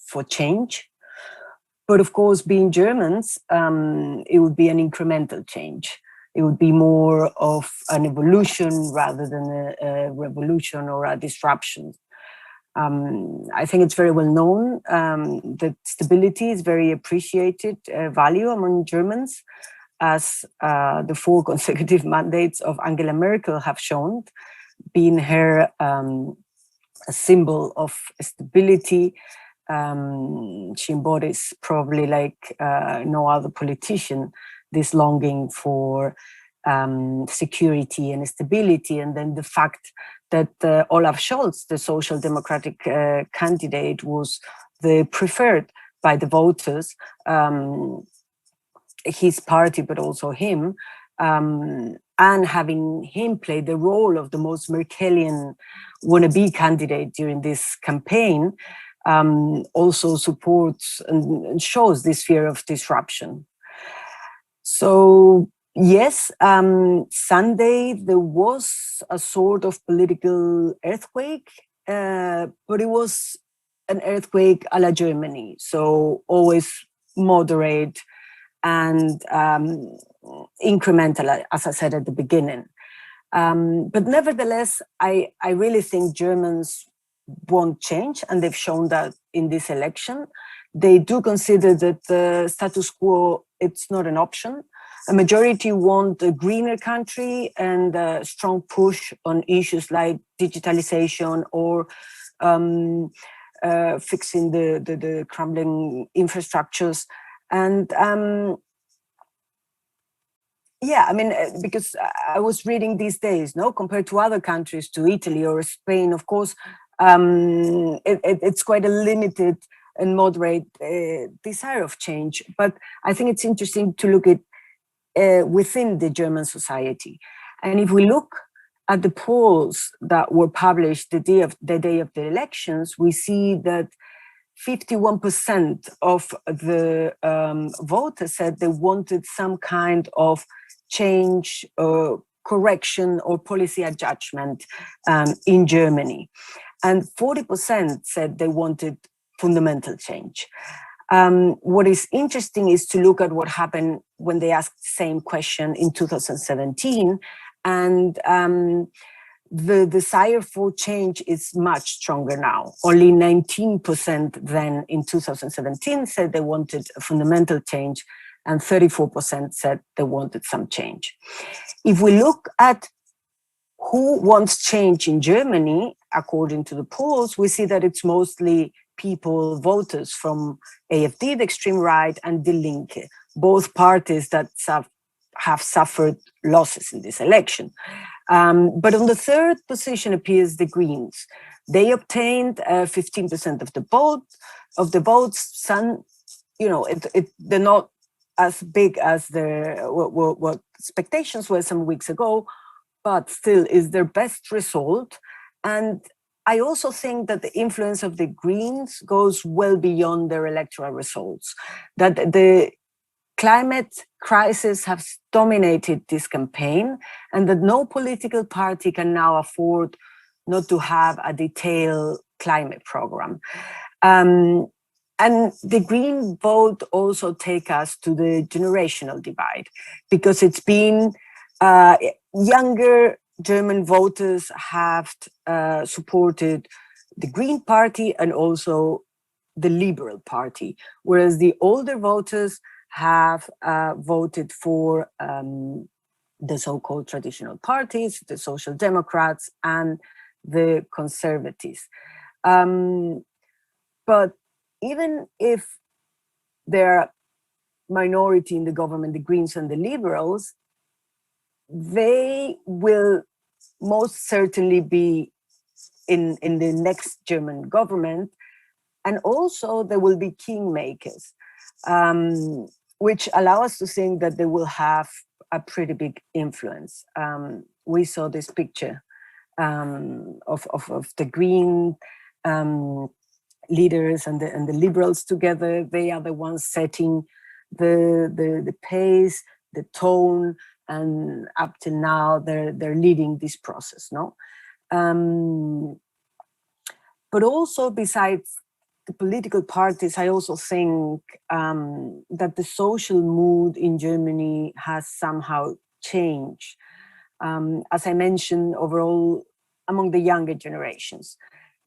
for change. But of course, being Germans, it would be an incremental change. It would be more of an evolution rather than a revolution or a disruption. I think it's very well known that stability is very appreciated value among Germans, as the 4 consecutive mandates of Angela Merkel have shown, being her a symbol of stability. She embodies, probably like no other politician, this longing for security and stability. And then the fact that Olaf Scholz, the social democratic candidate, was the preferred by the voters, his party, but also him, and having him play the role of the most Merkelian wannabe candidate during this campaign, also supports and shows this fear of disruption. So yes, Sunday there was a sort of political earthquake, but it was an earthquake a la Germany, so always moderate and incremental, as I said at the beginning. But nevertheless, I really think Germans want change, and they've shown that in this election. They do consider that the status quo, it's not an option. A majority want a greener country and a strong push on issues like digitalization or fixing the crumbling infrastructures. And yeah, I mean, because I was reading these days, no, compared to other countries, to Italy or Spain, of course, it's quite a limited and moderate desire of change. But I think it's interesting to look at within the German society. And if we look at the polls that were published the day of the elections, we see that 51% of the voters said they wanted some kind of change, correction, or policy adjustment in Germany. And 40% said they wanted fundamental change. What is interesting is to look at what happened when they asked the same question in 2017. And the desire for change is much stronger now. Only 19% then in 2017 said they wanted a fundamental change, and 34% said they wanted some change. If we look at who wants change in Germany, according to the polls, we see that it's mostly people, voters from AfD, the extreme right, and Die Linke, both parties that have suffered losses in this election. But on the third position appears the Greens. They obtained 15% of the votes. Some, you know, they're not as big as what expectations were some weeks ago, but still is their best result. And I also think that the influence of the Greens goes well beyond their electoral results, that the climate crisis has dominated this campaign, and that no political party can now afford not to have a detailed climate program. And the Green vote also takes us to the generational divide, because it's been younger German voters have supported the Green Party and also the Liberal Party, whereas the older voters have voted for the so-called traditional parties, the Social Democrats and the Conservatives. But even if they're minority in the government, the Greens and the Liberals, they will most certainly be in the next German government, and also there will be kingmakers, which allow us to think that they will have a pretty big influence. We saw this picture of the Green leaders and the Liberals together. They are the ones setting the pace, the tone, and up till now they're leading this process, no? But also besides the political parties, I also think that the social mood in Germany has somehow changed. As I mentioned, overall, among the younger generations,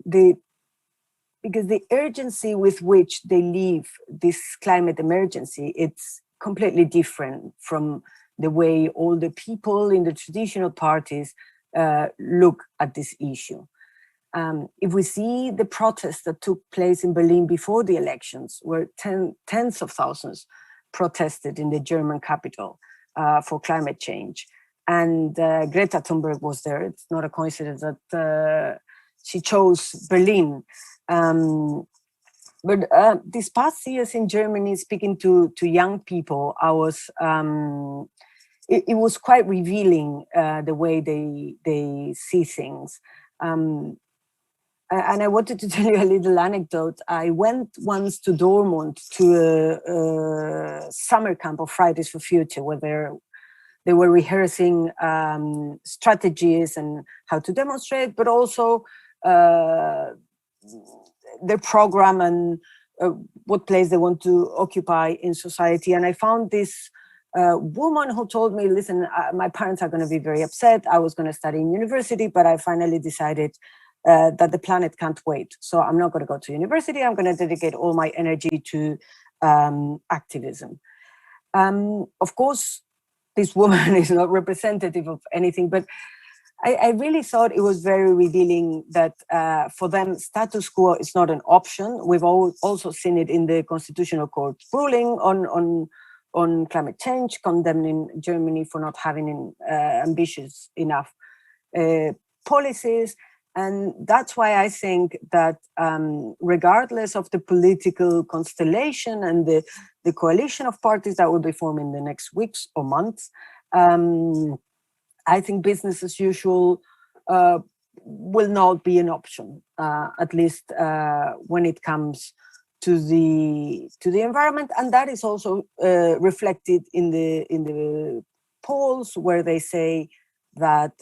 because the urgency with which they live this climate emergency, it's completely different from the way all the people in the traditional parties look at this issue. If we see the protests that took place in Berlin before the elections, where tens of thousands protested in the German capital for climate change, and Greta Thunberg was there. It's not a coincidence that she chose Berlin. But these past years in Germany, speaking to young people, I was it was quite revealing the way they see things. And I wanted to tell you a little anecdote. I went once to Dortmund to a summer camp of Fridays for Future, where they were rehearsing strategies and how to demonstrate, but also their program and what place they want to occupy in society. And I found this woman who told me, listen, my parents are going to be very upset. I was going to study in university, but I finally decided that the planet can't wait. So I'm not going to go to university. I'm going to dedicate all my energy to activism. Of course, this woman is not representative of anything, but I really thought it was very revealing that for them, status quo is not an option. We've also seen it in the Constitutional Court ruling on climate change, condemning Germany for not having ambitious enough policies. And that's why I think that regardless of the political constellation and the coalition of parties that will be formed in the next weeks or months, I think business as usual will not be an option, at least when it comes to the environment, and that is also reflected in the polls, where they say that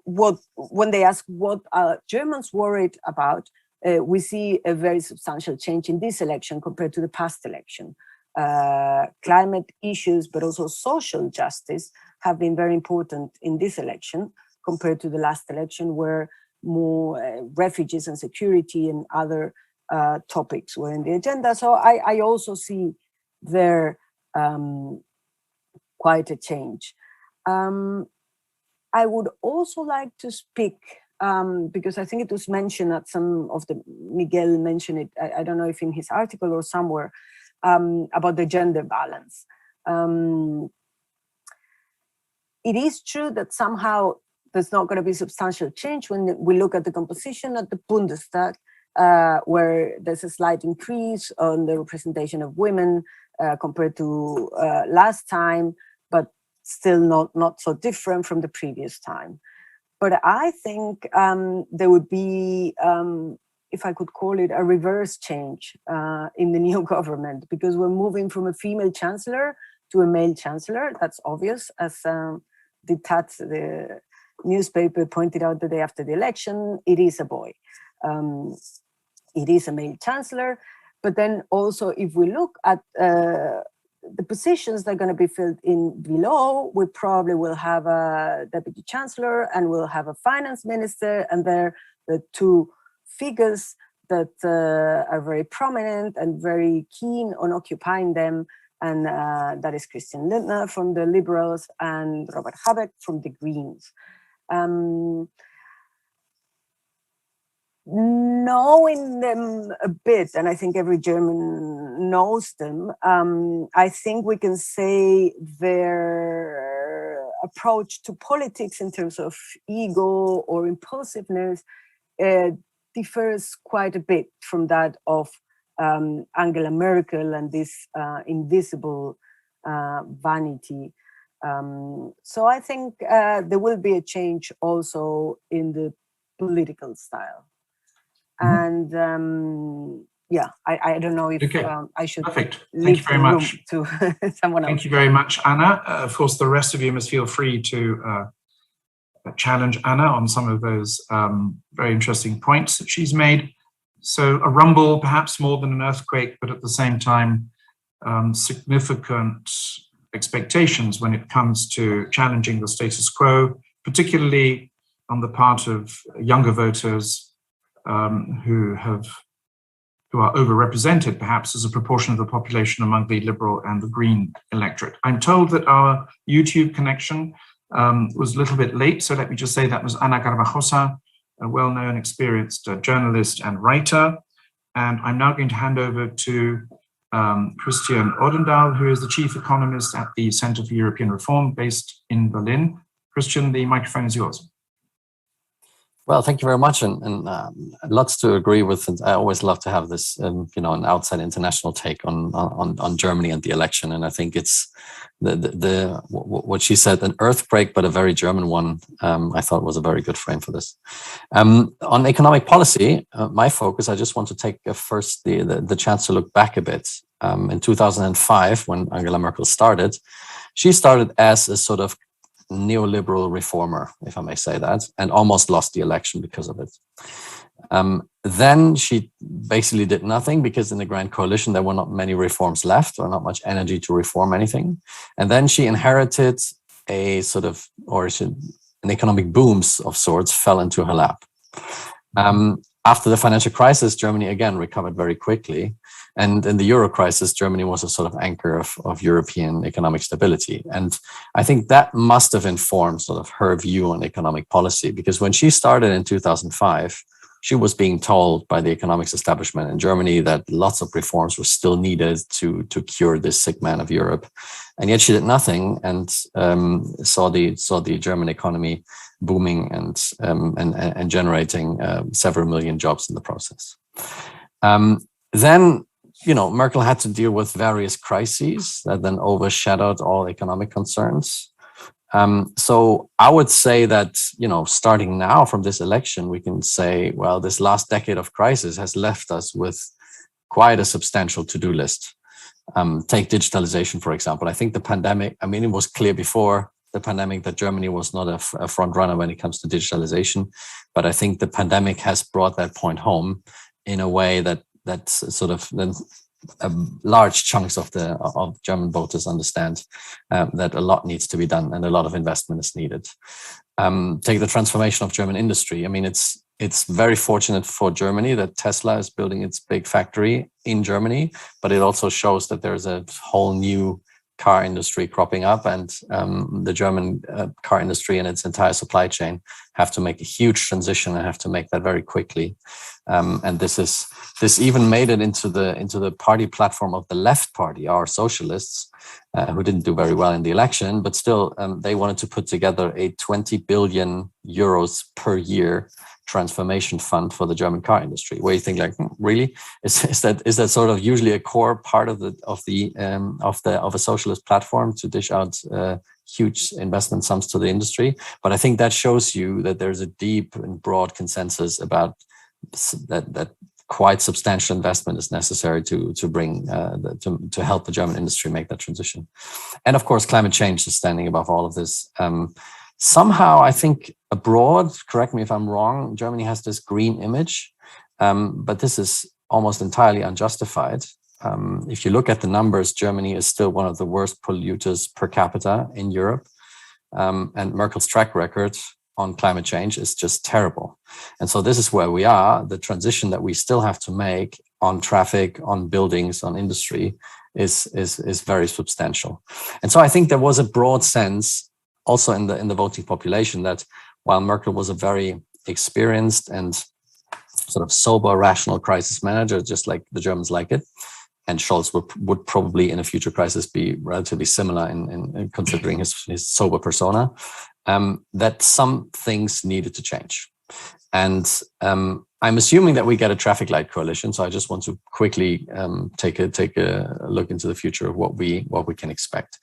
when they ask what are Germans worried about, we see a very substantial change in this election compared to the past election. Climate issues, but also social justice, have been very important in this election compared to the last election, where more refugees and security and other topics were in the agenda. So I also see there quite a change. I would also like to speak, because I think it was mentioned at some of the, Miguel mentioned it, I don't know if in his article or somewhere, about the gender balance. It is true that somehow there's not going to be substantial change when we look at the composition at the Bundestag, where there's a slight increase on the representation of women compared to last time, but still not so different from the previous time. But I think there would be, if I could call it, a reverse change in the new government, because we're moving from a female chancellor to a male chancellor. That's obvious, as the Taz, the newspaper, pointed out the day after the election. It is a boy. It is a male chancellor. But then also, if we look at the positions that are going to be filled in below, we probably will have a deputy chancellor and we'll have a finance minister, and they're the two figures that are very prominent and very keen on occupying them, and that is Christian Lindner from the Liberals and Robert Habeck from the Greens. Knowing them a bit, and I think every German knows them, I think we can say their approach to politics in terms of ego or impulsiveness differs quite a bit from that of Angela Merkel and this invisible vanity. So I think there will be a change also in the political style. And yeah, I don't know if I should leave the room to someone else. Thank you very much, Anna. Of course, the rest of you must feel free to challenge Anna on some of those very interesting points that she's made. So a rumble, perhaps more than an earthquake, but at the same time, significant expectations when it comes to challenging the status quo, particularly on the part of younger voters who are overrepresented, perhaps as a proportion of the population among the Liberal and the Green electorate. I'm told that our YouTube connection was a little bit late, so let me just say that was Ana Garbajosa, a well-known, experienced journalist and writer. And I'm now going to hand over to Christian Odendahl, who is the chief economist at the Center for European Reform based in Berlin. Christian, the microphone is yours. Well, thank you very much, and lots to agree with. And I always love to have this, an outside international take on Germany and the election. And I think it's what she said, an earthquake, but a very German one. I thought was a very good frame for this. On economic policy, my focus, I just want to take first the chance to look back a bit. In 2005, when Angela Merkel started, she started as a sort of neoliberal reformer, if I may say that, and almost lost the election because of it. Then she basically did nothing because in the Grand Coalition, there were not many reforms left or not much energy to reform anything. And then she inherited an economic booms of sorts fell into her lap. After the financial crisis, Germany again recovered very quickly. And in the Euro crisis, Germany was a sort of anchor of European economic stability. And I think that must have informed sort of her view on economic policy, because when she started in 2005, she was being told by the economics establishment in Germany that lots of reforms were still needed to cure this sick man of Europe. And yet she did nothing and saw the German economy booming and generating several million jobs in the process. Then Merkel had to deal with various crises that then overshadowed all economic concerns. So I would say that, starting now from this election, we can say, well, this last decade of crisis has left us with quite a substantial to-do list. Take digitalization, for example. I think the pandemic, it was clear before the pandemic that Germany was not a front runner when it comes to digitalization. But I think the pandemic has brought that point home in a way that sort of large chunks of German voters understand that a lot needs to be done and a lot of investment is needed. Take the transformation of German industry. It's very fortunate for Germany that Tesla is building its big factory in Germany, but it also shows that there's a whole new car industry cropping up, and the German car industry and its entire supply chain have to make a huge transition and have to make that very quickly. And this even made it into the party platform of the left party, our socialists, who didn't do very well in the election, but still they wanted to put together a 20 billion euros per year transformation fund for the German car industry, where you think like, really, is that sort of usually a core part of a socialist platform to dish out huge investment sums to the industry? But I think that shows you that there's a deep and broad consensus about that quite substantial investment is necessary to bring to help the German industry make that transition. And of course, climate change is standing above all of this. Somehow, I think abroad, correct me if I'm wrong, Germany has this green image, but this is almost entirely unjustified. If you look at the numbers, Germany is still one of the worst polluters per capita in Europe. And Merkel's track record on climate change is just terrible. And so this is where we are. The transition that we still have to make on traffic, on buildings, on industry is very substantial. And so I think there was a broad sense also in the voting population that while Merkel was a very experienced and sort of sober, rational crisis manager, just like the Germans like it, and Scholz would probably in a future crisis be relatively similar in considering his sober persona, that some things needed to change. And I'm assuming that we get a traffic light coalition. So I just want to quickly take a look into the future of what we can expect.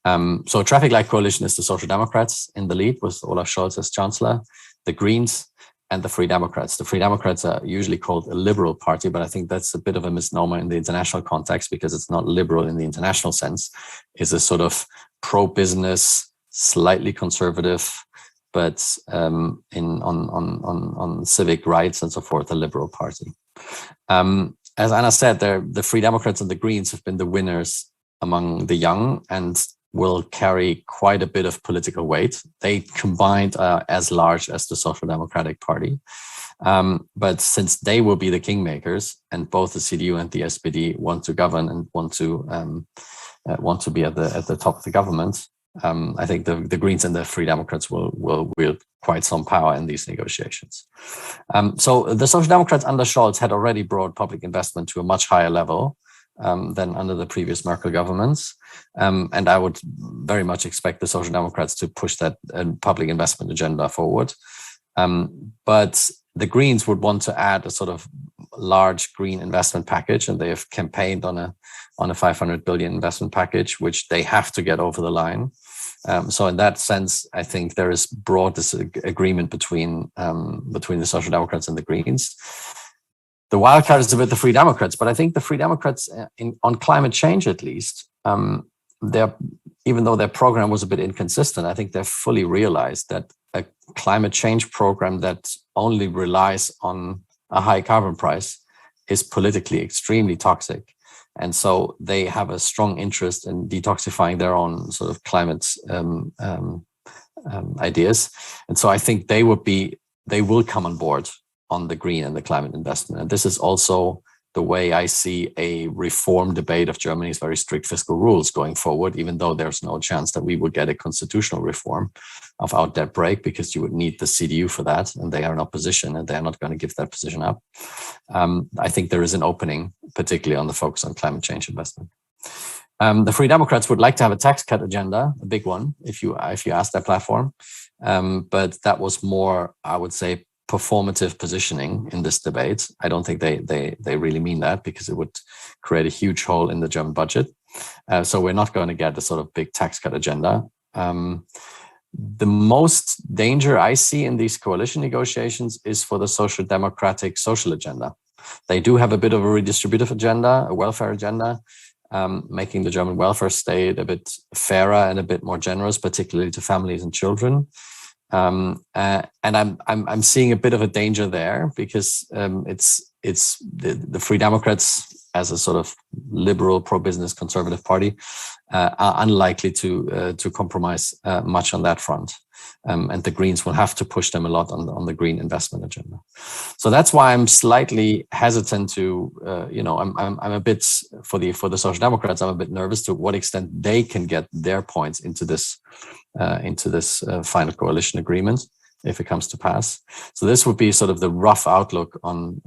So a traffic light coalition is the Social Democrats in the lead with Olaf Scholz as Chancellor, the Greens, and the Free Democrats. The Free Democrats are usually called a liberal party, but I think that's a bit of a misnomer in the international context because it's not liberal in the international sense. It's a sort of pro-business, slightly conservative, but on civic rights and so forth, a liberal party. As Anna said, the Free Democrats and the Greens have been the winners among the young and will carry quite a bit of political weight. They combined are as large as the Social Democratic Party. But since they will be the kingmakers, and both the CDU and the SPD want to govern and want to be at the top of the government, I think the Greens and the Free Democrats will wield quite some power in these negotiations. So the Social Democrats under Scholz had already brought public investment to a much higher level than under the previous Merkel governments. And I would very much expect the Social Democrats to push that public investment agenda forward. But the Greens would want to add a sort of large green investment package, and they have campaigned on a 500 billion investment package, which they have to get over the line. So in that sense, I think there is broad agreement between the Social Democrats and the Greens. The wild card is a bit the Free Democrats, but I think the Free Democrats on climate change, at least, even though their program was a bit inconsistent, I think they've fully realized that a climate change program that only relies on a high carbon price is politically extremely toxic. And so they have a strong interest in detoxifying their own sort of climate ideas. And so I think they will come on board on the green and the climate investment. And this is also the way I see a reform debate of Germany's very strict fiscal rules going forward, even though there's no chance that we would get a constitutional reform of our debt brake, because you would need the CDU for that, and they are in opposition and they're not going to give that position up. I think there is an opening, particularly on the focus on climate change investment. The Free Democrats would like to have a tax cut agenda, a big one, if you ask their platform. But that was more, I would say, performative positioning in this debate. I don't think they really mean that, because it would create a huge hole in the German budget. So we're not going to get a sort of big tax cut agenda. The most danger I see in these coalition negotiations is for the social democratic social agenda. They do have a bit of a redistributive agenda, a welfare agenda, making the German welfare state a bit fairer and a bit more generous, particularly to families and children. And I'm seeing a bit of a danger there, because it's the Free Democrats, as a sort of liberal pro-business conservative party, are unlikely to compromise much on that front. And the Greens will have to push them a lot on the green investment agenda. So that's why I'm slightly hesitant to, I'm a bit for the Social Democrats. I'm a bit nervous to what extent they can get their points into this final coalition agreement if it comes to pass. So this would be sort of the rough outlook on,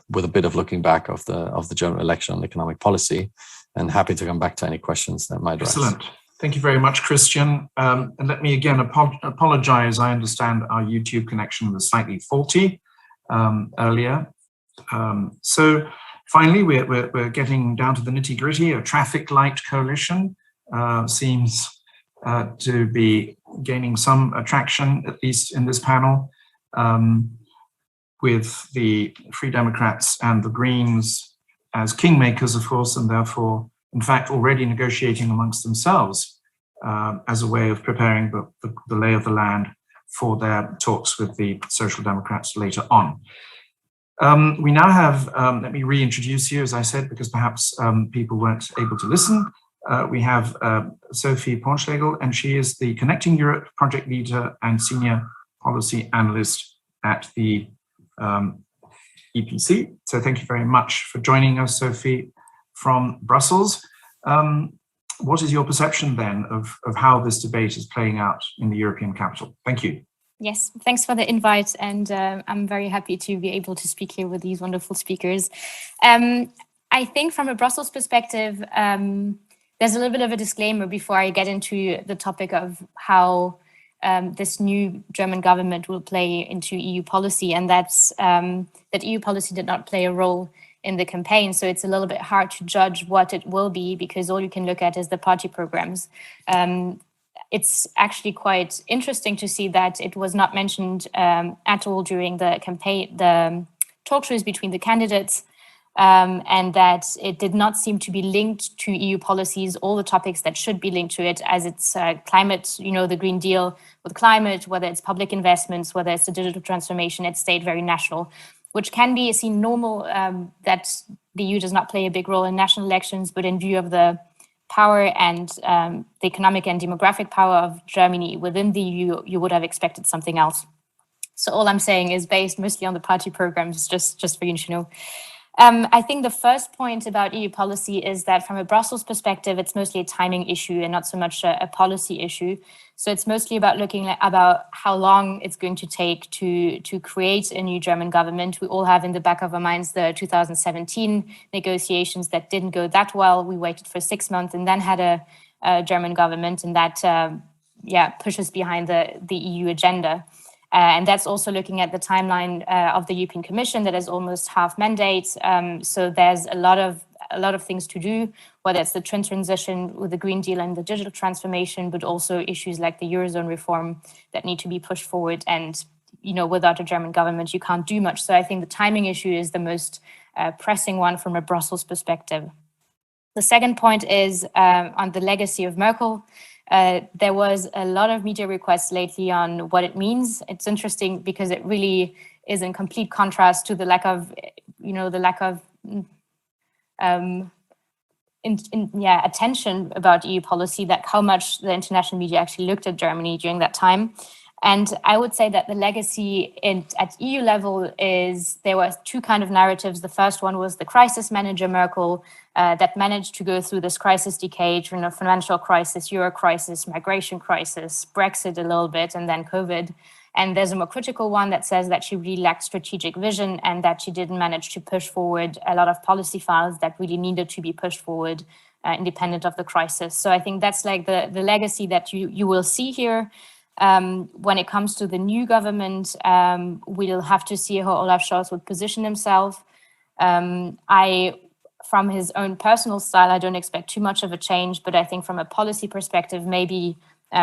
with a bit of looking back of the German election on economic policy, and happy to come back to any questions that might arise. Excellent. Thank you very much, Christian. And let me again apologize. I understand our YouTube connection was slightly faulty earlier. So finally, we're getting down to the nitty-gritty. A traffic light coalition seems to be gaining some attraction, at least in this panel, with the Free Democrats and the Greens as kingmakers, of course, and therefore, in fact, already negotiating amongst themselves as a way of preparing the lay of the land for their talks with the Social Democrats later on. We now have, let me reintroduce you, as I said, because perhaps people weren't able to listen. We have Sophie Pornschlegel, and she is the Connecting Europe project leader and senior policy analyst at the EPC. So thank you very much for joining us, Sophie, from Brussels. What is your perception then of how this debate is playing out in the European capital? Thank you. Yes, thanks for the invite, and I'm very happy to be able to speak here with these wonderful speakers. I think from a Brussels perspective, there's a little bit of a disclaimer before I get into the topic of how this new German government will play into EU policy, and that's that EU policy did not play a role in the campaign. So it's a little bit hard to judge what it will be, because all you can look at is the party programs. It's actually quite interesting to see that it was not mentioned at all during the campaign, the talk shows between the candidates. and that it did not seem to be linked to EU policies, all the topics that should be linked to it, as it's climate, the Green Deal with climate, whether it's public investments, whether it's the digital transformation, it stayed very national, which can be seen normal, that the EU does not play a big role in national elections, but in view of the power and the economic and demographic power of Germany within the EU, you would have expected something else. So all I'm saying is based mostly on the party programs, just for you to know. I think the first point about EU policy is that from a Brussels perspective, it's mostly a timing issue and not so much a policy issue. So it's mostly about looking about how long it's going to take to create a new German government. We all have in the back of our minds the 2017 negotiations that didn't go that well. We waited for 6 months and then had a German government, and that pushes behind the EU agenda. And that's also looking at the timeline of the European Commission that is almost half mandate. So there's a lot of things to do, whether it's the transition with the Green Deal and the digital transformation, but also issues like the Eurozone reform that need to be pushed forward. And without a German government, you can't do much. So I think the timing issue is the most pressing one from a Brussels perspective. The second point is on the legacy of Merkel. There was a lot of media requests lately on what it means. It's interesting because it really is in complete contrast to the lack of, attention about EU policy, that how much the international media actually looked at Germany during that time. And I would say that the legacy at EU level is there were two kind of narratives. The first one was the crisis manager Merkel that managed to go through this crisis decade, financial crisis, Euro crisis, migration crisis, Brexit a little bit, and then COVID. And there's a more critical one that says that she really lacked strategic vision and that she didn't manage to push forward a lot of policy files that really needed to be pushed forward independent of the crisis. So I think that's like the legacy that you will see here. When it comes to the new government, we'll have to see how Olaf Scholz would position himself. From his own personal style, I don't expect too much of a change, but I think from a policy perspective, maybe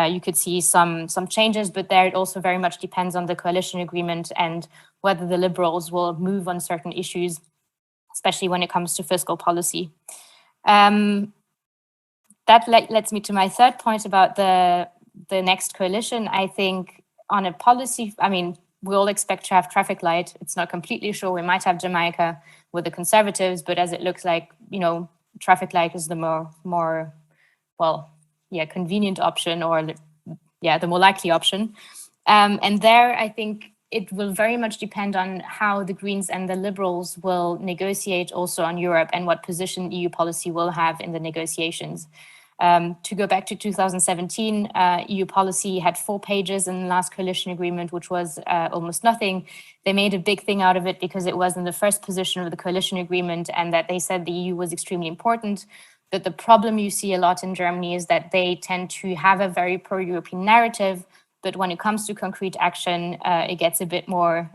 you could see some changes, but there it also very much depends on the coalition agreement and whether the Liberals will move on certain issues, especially when it comes to fiscal policy. That leads me to my third point about the next coalition. I think on a policy, we all expect to have traffic light. It's not completely sure. We might have Jamaica with the Conservatives, but as it looks like, traffic light is the more convenient option, or the more likely option. And there, I think it will very much depend on how the Greens and the Liberals will negotiate also on Europe and what position EU policy will have in the negotiations. To go back to 2017, EU policy had 4 pages in the last coalition agreement, which was almost nothing. They made a big thing out of it because it was in the first position of the coalition agreement and that they said the EU was extremely important. But the problem you see a lot in Germany is that they tend to have a very pro-European narrative, but when it comes to concrete action, it gets a bit more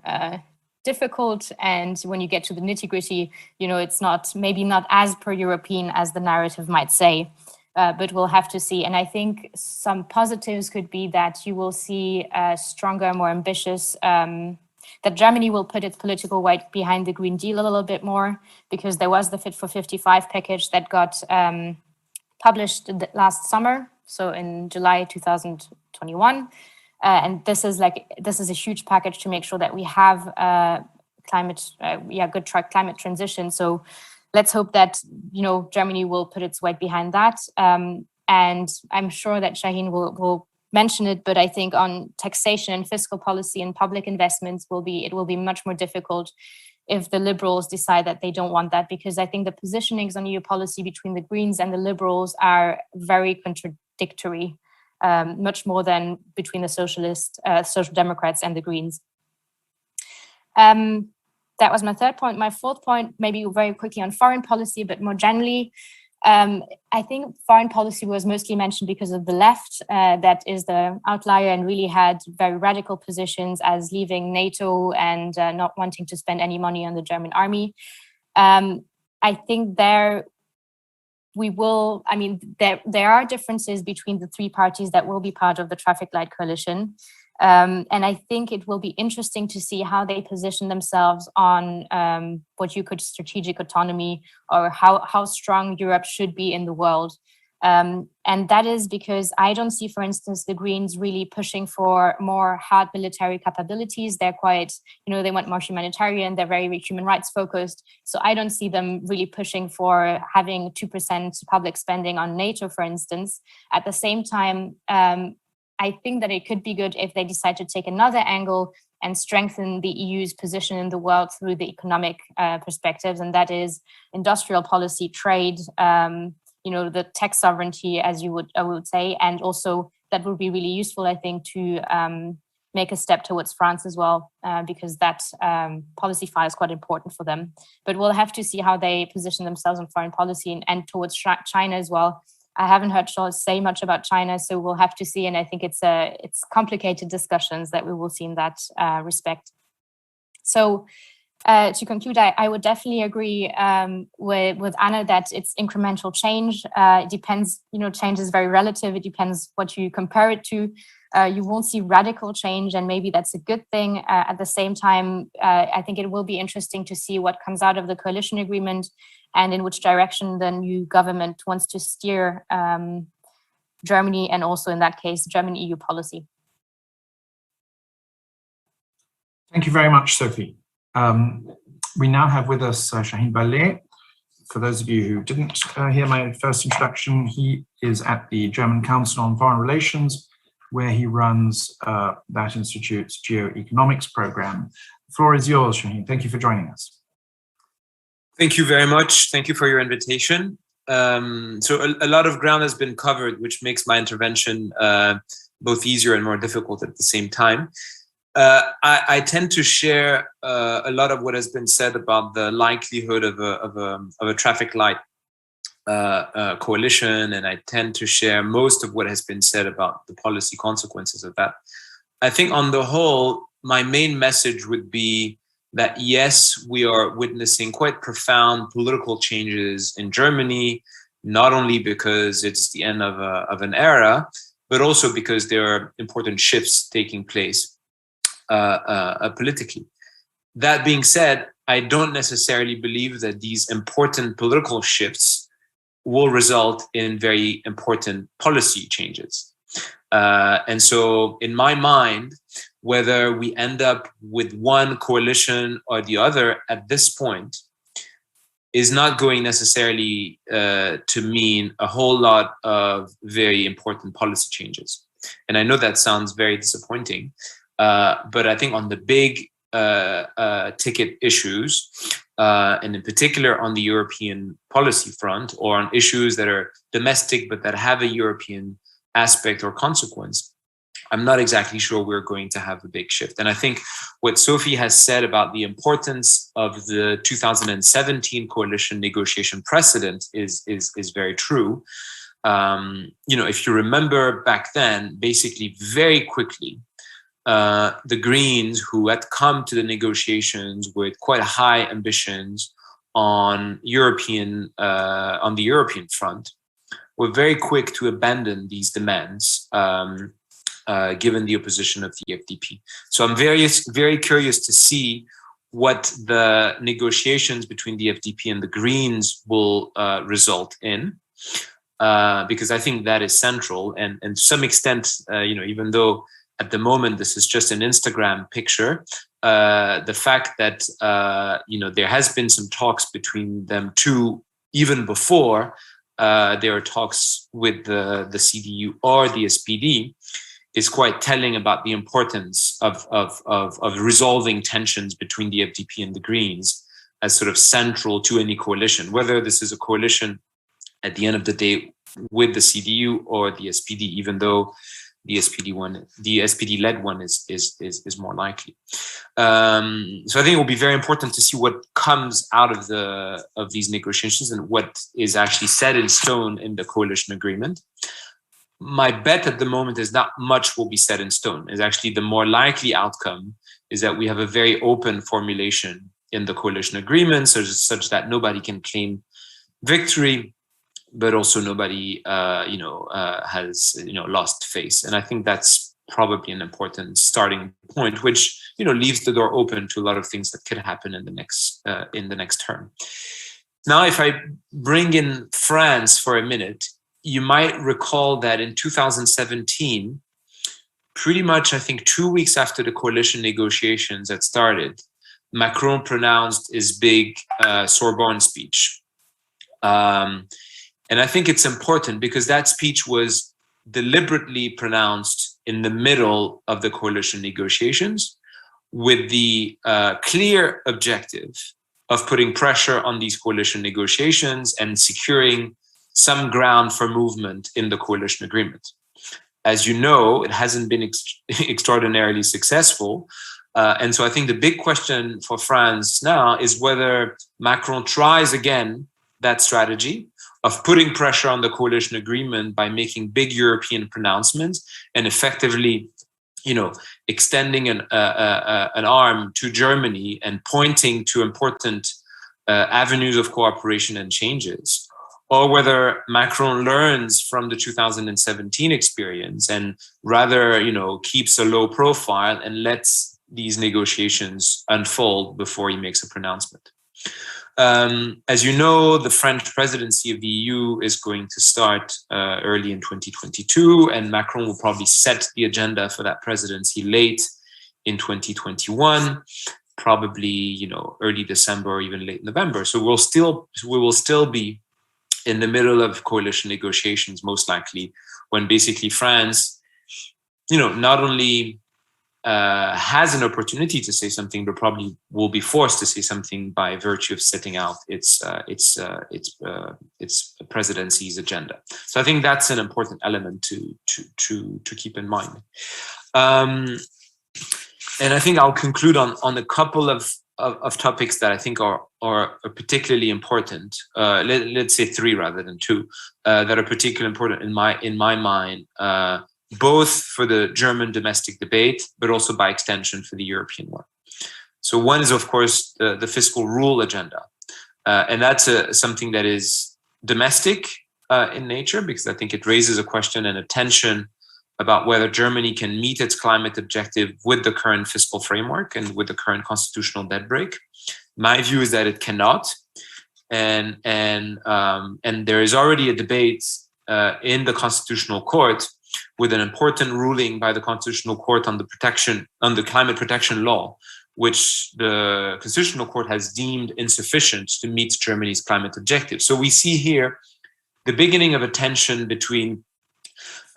difficult. And when you get to the nitty-gritty, it's maybe not as pro-European as the narrative might say. But we'll have to see. And I think some positives could be that you will see a stronger, more ambitious, that Germany will put its political weight behind the Green Deal a little bit more, because there was the Fit for 55 package that got published last summer, so in July 2021. And this is a huge package to make sure that we have good climate transition. So let's hope that Germany will put its weight behind that, and I'm sure that Shaheen will mention it. But I think on taxation and fiscal policy and public investments it will be much more difficult if the Liberals decide that they don't want that, because I think the positionings on EU policy between the Greens and the Liberals are very contradictory, much more than between the Social Democrats and the Greens. That was my third point. My fourth point, maybe very quickly on foreign policy, but more generally, I think foreign policy was mostly mentioned because of the left, that is the outlier and really had very radical positions as leaving NATO and not wanting to spend any money on the German army. I think there are differences between the 3 parties that will be part of the traffic light coalition. And I think it will be interesting to see how they position themselves on what you could strategic autonomy, or how strong Europe should be in the world. And that is because I don't see, for instance, the Greens really pushing for more hard military capabilities. They're quite, they want more humanitarian, they're very human rights focused. So I don't see them really pushing for having 2% public spending on NATO, for instance. At the same time, I think that it could be good if they decide to take another angle and strengthen the EU's position in the world through the economic perspectives, and that is industrial policy, trade, the tech sovereignty, as I would say, and also that would be really useful, I think, to make a step towards France as well, because that policy file is quite important for them. But we'll have to see how they position themselves in foreign policy and towards China as well. I haven't heard Scholz say much about China, so we'll have to see. And I think it's complicated discussions that we will see in that respect. So to conclude, I would definitely agree with Anna that it's incremental change. It depends, change is very relative. It depends what you compare it to. You won't see radical change, and maybe that's a good thing. At the same time, I think it will be interesting to see what comes out of the coalition agreement and in which direction the new government wants to steer Germany, and also in that case, German EU policy. Thank you very much, Sophie. We now have with us Shahin Ballet. For those of you who didn't hear my first introduction, he is at the German Council on Foreign Relations, where he runs that institute's geoeconomics program. The floor is yours, Shahin. Thank you for joining us. Thank you very much. Thank you for your invitation. So a lot of ground has been covered, which makes my intervention both easier and more difficult at the same time. I tend to share a lot of what has been said about the likelihood of a traffic light coalition, and I tend to share most of what has been said about the policy consequences of that. I think on the whole, my main message would be that yes, we are witnessing quite profound political changes in Germany, not only because it's the end of an era, but also because there are important shifts taking place politically. That being said, I don't necessarily believe that these important political shifts will result in very important policy changes. And so in my mind, whether we end up with one coalition or the other at this point is not going necessarily to mean a whole lot of very important policy changes. And I know that sounds very disappointing, but I think on the big ticket issues, and in particular on the European policy front, or on issues that are domestic but that have a European aspect or consequence, I'm not exactly sure we're going to have a big shift. And I think what Sophie has said about the importance of the 2017 coalition negotiation precedent is very true. If you remember back then, basically very quickly, the Greens, who had come to the negotiations with quite high ambitions on the European front, were very quick to abandon these demands, given the opposition of the FDP. So I'm very, very curious to see what the negotiations between the FDP and the Greens will result in, because I think that is central. And to some extent, even though at the moment this is just an Instagram picture, the fact that there has been some talks between them two even before there are talks with the CDU or the SPD is quite telling about the importance of resolving tensions between the FDP and the Greens as sort of central to any coalition, whether this is a coalition at the end of the day with the CDU or the SPD, even though the SPD-led one is more likely. So I think it will be very important to see what comes out of these negotiations and what is actually set in stone in the coalition agreement. My bet at the moment is not much will be set in stone. Is actually the more likely outcome is that we have a very open formulation in the coalition agreement, such that nobody can claim victory, but also nobody has lost face. And I think that's probably an important starting point, which leaves the door open to a lot of things that could happen in the next term. Now, if I bring in France for a minute, you might recall that in 2017, pretty much, I think 2 weeks after the coalition negotiations had started, Macron pronounced his big Sorbonne speech. And I think it's important because that speech was deliberately pronounced in the middle of the coalition negotiations with the clear objective of putting pressure on these coalition negotiations and securing some ground for movement in the coalition agreement. As you know, it hasn't been extraordinarily successful. And so I think the big question for France now is whether Macron tries again that strategy of putting pressure on the coalition agreement by making big European pronouncements and effectively, extending an arm to Germany and pointing to important avenues of cooperation and changes, or whether Macron learns from the 2017 experience and rather, keeps a low profile and lets these negotiations unfold before he makes a pronouncement. As you know, the French presidency of the EU is going to start early in 2022, and Macron will probably set the agenda for that presidency late in 2021, probably early December or even late November. So we will still be in the middle of coalition negotiations, most likely, when basically France, not only has an opportunity to say something, but probably will be forced to say something by virtue of setting out its presidency's agenda. So I think that's an important element to keep in mind. And I think I'll conclude on a couple of topics that I think are particularly important. Let's say three rather than two that are particularly important in my mind. Both for the German domestic debate, but also by extension for the European one. So one is, of course, the fiscal rule agenda. And that's something that is domestic in nature, because I think it raises a question and a tension about whether Germany can meet its climate objective with the current fiscal framework and with the current constitutional debt brake. My view is that it cannot. And there is already a debate in the Constitutional Court with an important ruling by the Constitutional Court on the climate protection law, which the Constitutional Court has deemed insufficient to meet Germany's climate objectives. So we see here the beginning of a tension between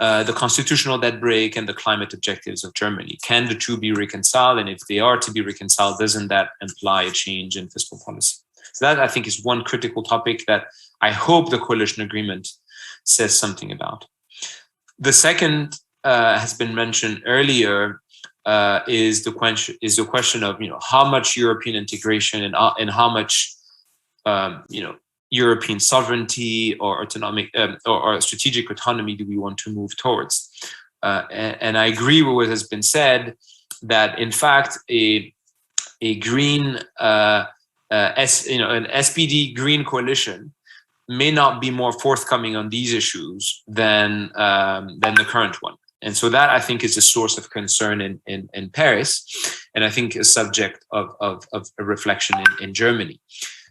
the constitutional debt brake and the climate objectives of Germany. Can the two be reconciled? And if they are to be reconciled, doesn't that imply a change in fiscal policy? So that, I think, is one critical topic that I hope the coalition agreement says something about. The second has been mentioned earlier is the question of how much European integration and how much European sovereignty or autonomic or strategic autonomy do we want to move towards? And I agree with what has been said that in fact a green an SPD green coalition may not be more forthcoming on these issues than the current one. And so that, I think, is a source of concern in Paris, and I think a subject of a reflection in Germany.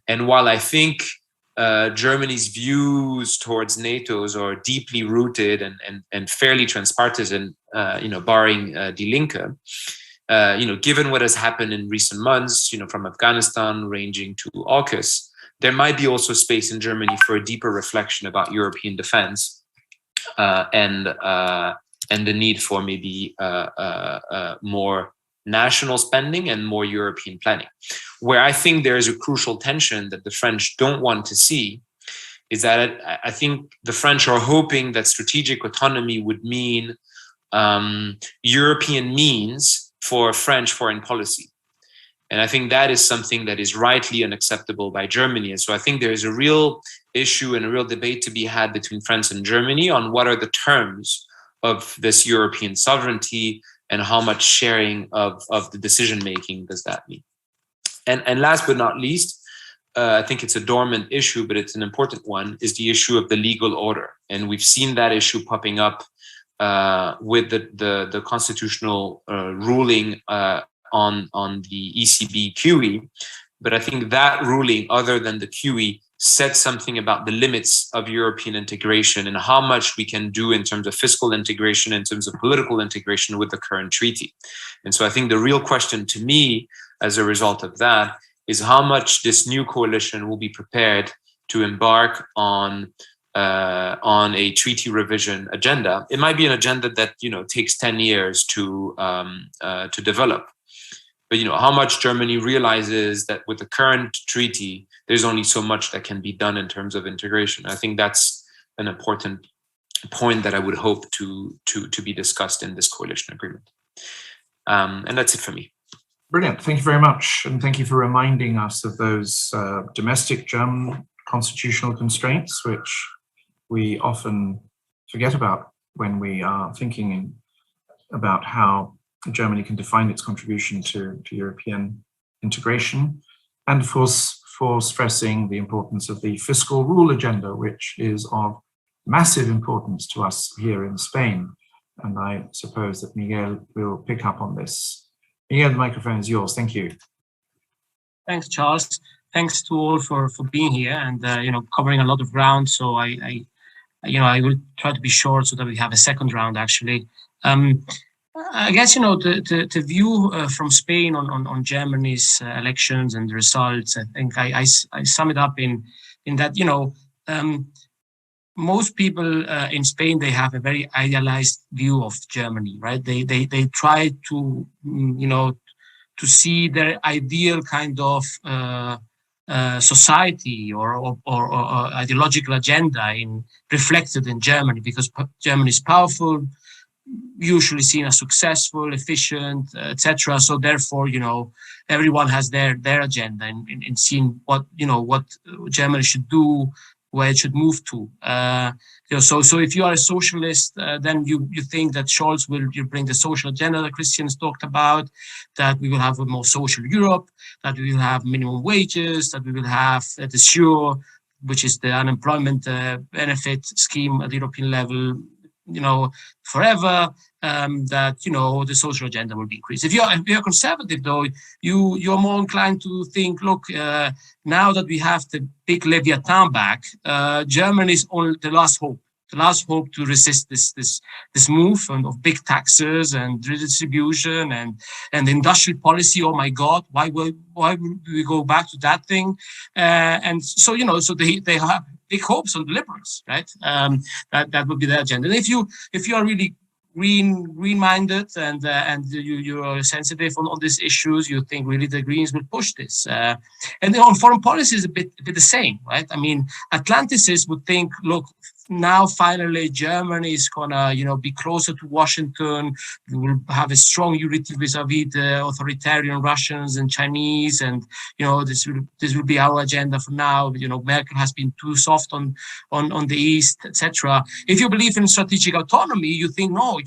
And while I think Germany's views towards NATO's are deeply rooted and fairly transpartisan, barring Die Linke, given what has happened in recent months, from Afghanistan ranging to AUKUS, there might be also space in Germany for a deeper reflection about European defense and the need for maybe more national spending and more European planning. Where I think there is a crucial tension that the French don't want to see is that I think the French are hoping that strategic autonomy would mean European means for French foreign policy. And I think that is something that is rightly unacceptable by Germany. And so I think there is a real issue and a real debate to be had between France and Germany on what are the terms of this European sovereignty and how much sharing of the decision-making does that mean. And last but not least, I think it's a dormant issue, but it's an important one, is the issue of the legal order. And we've seen that issue popping up with the constitutional ruling on the ECB QE. But I think that ruling, other than the QE, said something about the limits of European integration and how much we can do in terms of fiscal integration, in terms of political integration with the current treaty. And so I think the real question to me, as a result of that, is how much this new coalition will be prepared to embark on a treaty revision agenda. It might be an agenda that takes 10 years to develop. But how much Germany realizes that with the current treaty, there's only so much that can be done in terms of integration. I think that's an important point that I would hope to be discussed in this coalition agreement. And that's it for me. Brilliant. Thank you very much. And thank you for reminding us of those domestic German constitutional constraints, which we often forget about when we are thinking about how Germany can define its contribution to European integration, and of course for stressing the importance of the fiscal rule agenda, which is of massive importance to us here in Spain. And I suppose that Miguel will pick up on this. Miguel, the microphone is yours. Thank you. Thanks, Charles. Thanks to all for being here and covering a lot of ground. So I will try to be short so that we have a second round actually. I guess, the view from Spain on Germany's elections and the results, I think I sum it up in that, most people in Spain, they have a very idealized view of Germany, right? They try to, to see their ideal kind of society or ideological agenda reflected in Germany, because Germany is powerful, usually seen as successful, efficient, etc. So therefore, everyone has their agenda in seeing what Germany should do, where it should move to. So if you are a socialist, then you think that Scholz will bring the social agenda that Christians talked about, that we will have a more social Europe, that we will have minimum wages, that we will have the SURE, which is the unemployment benefit scheme at the European level, forever, that, the social agenda will be increased. If you're conservative, though, you're more inclined to think, look, now that we have the big Leviathan back, Germany is only the last hope to resist this move of big taxes and redistribution and industrial policy. Oh my God, why would we go back to that thing? And so, so they have big hopes on the liberals, right? That would be their agenda. And if you are really green-minded and you are sensitive on these issues, you think really the Greens will push this. And on foreign policy is a bit the same, right? I mean, Atlanticists would think, look, now finally Germany is gonna, be closer to Washington. We will have a strong unity vis-a-vis the authoritarian Russians and Chinese, and this will be our agenda for now. Merkel has been too soft on the East, etc. If you believe in strategic autonomy, you think no.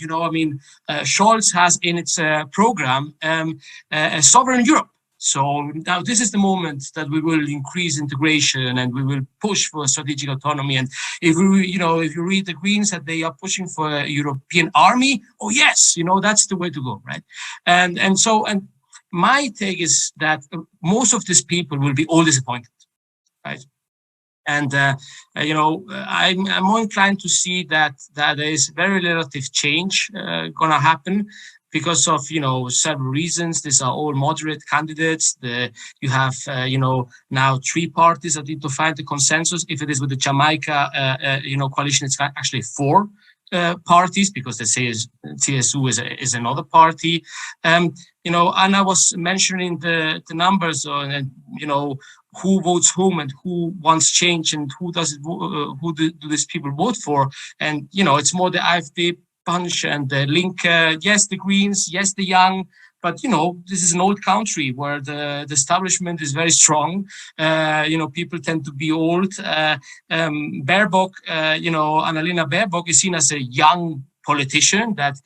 Scholz has in its program a sovereign Europe. So now this is the moment that we will increase integration and we will push for strategic autonomy. And if you read the Greens that they are pushing for a European army, oh yes, that's the way to go, right? And my take is that most of these people will be all disappointed, right? And I'm more inclined to see that there is very relative change gonna happen, because of several reasons. These are all moderate candidates. You have now 3 parties that need to find the consensus. If it is with the Jamaica coalition, it's actually 4 parties, because the CSU is another party. And I was mentioning the numbers and who votes whom and who wants change and who do these people vote for. And it's more the AfD Punch and the Link, yes, the Greens, yes, the Young, but this is an old country where the establishment is very strong. People tend to be old. Baerbock, Annalena Baerbock is seen as a young politician that,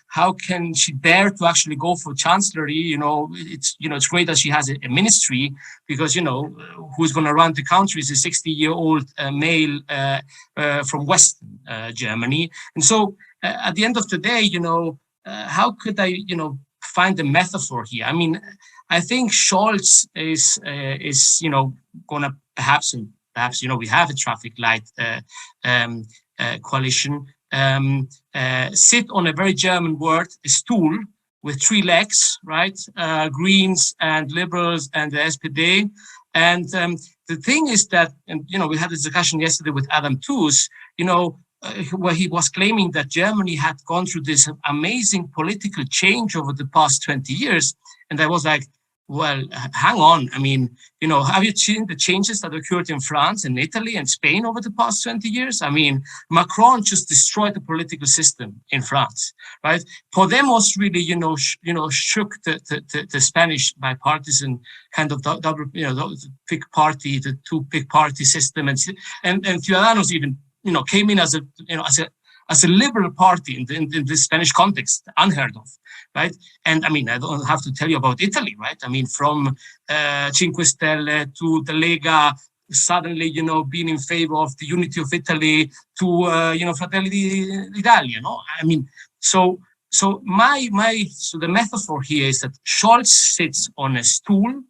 how can she dare to actually go for Chancellor? It's great that she has a ministry, because, who's going to run the country is a 60-year-old male from Western Germany. And so at the end of the day, how could I, find a metaphor here? I mean, I think Scholz is gonna perhaps, we have a traffic light coalition, sit on a very German word, a stool with 3 legs, right? Greens and Liberals and the SPD. And the thing is that, and we had this discussion yesterday with Adam Tooze, where he was claiming that Germany had gone through this amazing political change over the past 20 years. And I was like, well, hang on. I mean, have you seen the changes that occurred in France and Italy and Spain over the past 20 years? I mean, Macron just destroyed the political system in France, right? Podemos really, shook the Spanish bipartisan kind of double, the big party, the 2 big party system, and Ciudadanos even, came in as a liberal party in the Spanish context, unheard of, right? And I mean, I don't have to tell you about Italy, right? I mean, from Cinque Stelle to the Lega, suddenly, being in favor of the unity of Italy to, Fratelli d'Italia, I mean, so the metaphor here is that Scholz sits on a stool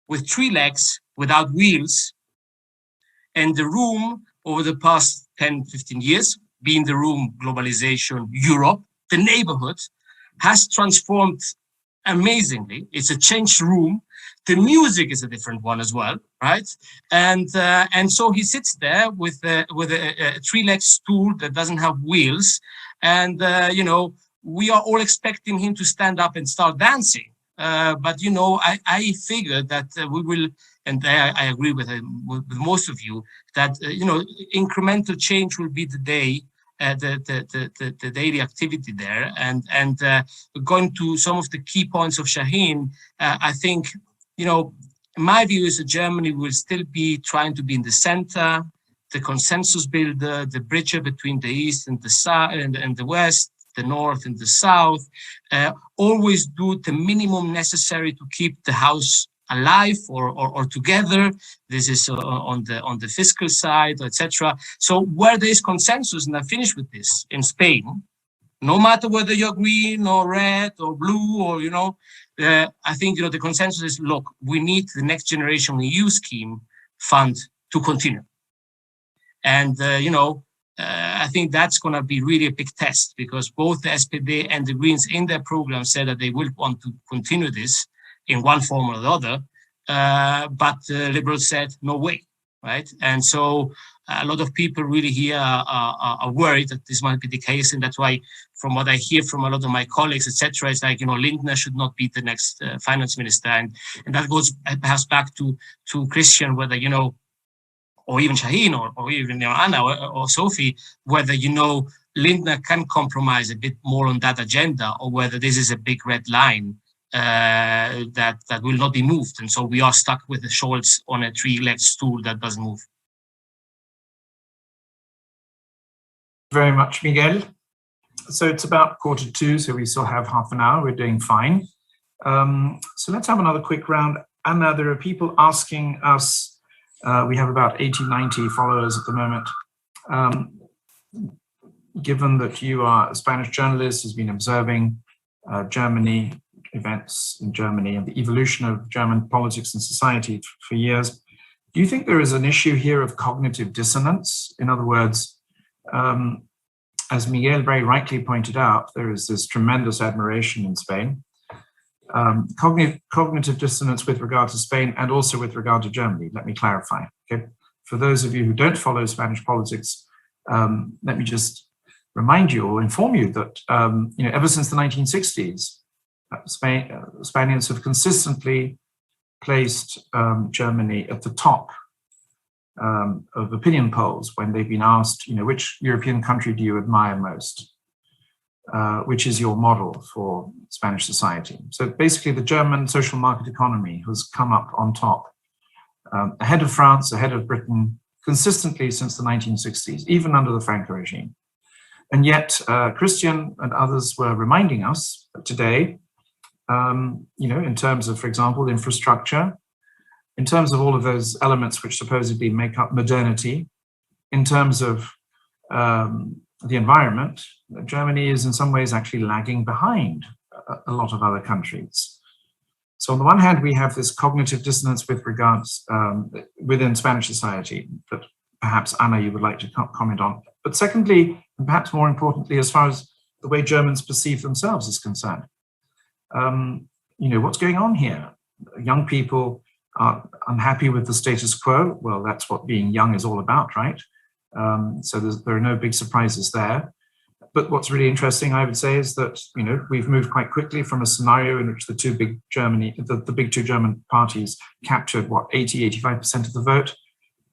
with 3 legs without wheels, and the room over the past 10, 15 years, being the room, globalization, Europe, the neighborhood, has transformed amazingly. It's a changed room. The music is a different one as well, right? And so he sits there with a 3-leg stool that doesn't have wheels, and we are all expecting him to stand up and start dancing. But I figured that we will, and I agree with most of you, that incremental change will be the day. The daily activity there, and going to some of the key points of Shaheen, I think my view is that Germany will still be trying to be in the center, the consensus builder, the bridger between the east and the south and the west, the north and the south. Always do the minimum necessary to keep the house alive or together. This is on the fiscal side, etc. So where there is consensus, and I finish with this, in Spain, no matter whether you're green or red or blue or I think the consensus is, look, we need the Next Generation EU scheme fund to continue, and I think that's going to be really a big test, because both the SPD and the Greens in their program said that they will want to continue this in one form or the other, but the Liberals said no way, right? And so a lot of people really here are worried that this might be the case, and that's why, from what I hear from a lot of my colleagues, etc., it's like Lindner should not be the next finance minister, and that goes perhaps back to Christian, whether or even Shaheen or even Anna or Sophie, whether Lindner can compromise a bit more on that agenda, or whether this is a big red line that will not be moved, and so we are stuck with the Scholz on a 3-legged stool that doesn't move. Very much, Miguel. So it's about 1:45, so we still have half an hour. We're doing fine. So let's have another quick round. Anna, there are people asking us. We have about 80, 90 followers at the moment. Given that you are a Spanish journalist who's been observing Germany, events in Germany and the evolution of German politics and society for years, do you think there is an issue here of cognitive dissonance? In other words, as Miguel very rightly pointed out, there is this tremendous admiration in Spain. Cognitive dissonance with regard to Spain and also with regard to Germany. Let me clarify. Okay, for those of you who don't follow Spanish politics, let me just remind you or inform you that ever since the 1960s, Spaniards have consistently placed Germany at the top of opinion polls when they've been asked, which European country do you admire most? Which is your model for Spanish society? So basically, the German social market economy has come up on top, ahead of France, ahead of Britain, consistently since the 1960s, even under the Franco regime. And yet, Christian and others were reminding us that today, in terms of, for example, infrastructure, in terms of all of those elements which supposedly make up modernity, in terms of the environment, Germany is in some ways actually lagging behind a lot of other countries. So on the one hand, we have this cognitive dissonance with regards within Spanish society that perhaps, Anna, you would like to comment on. But secondly, and perhaps more importantly, as far as the way Germans perceive themselves is concerned, what's going on here? Young people are unhappy with the status quo. Well, that's what being young is all about, right? So there are no big surprises there. But what's really interesting, I would say, is that we've moved quite quickly from a scenario in which the big two German parties captured 80-85% of the vote,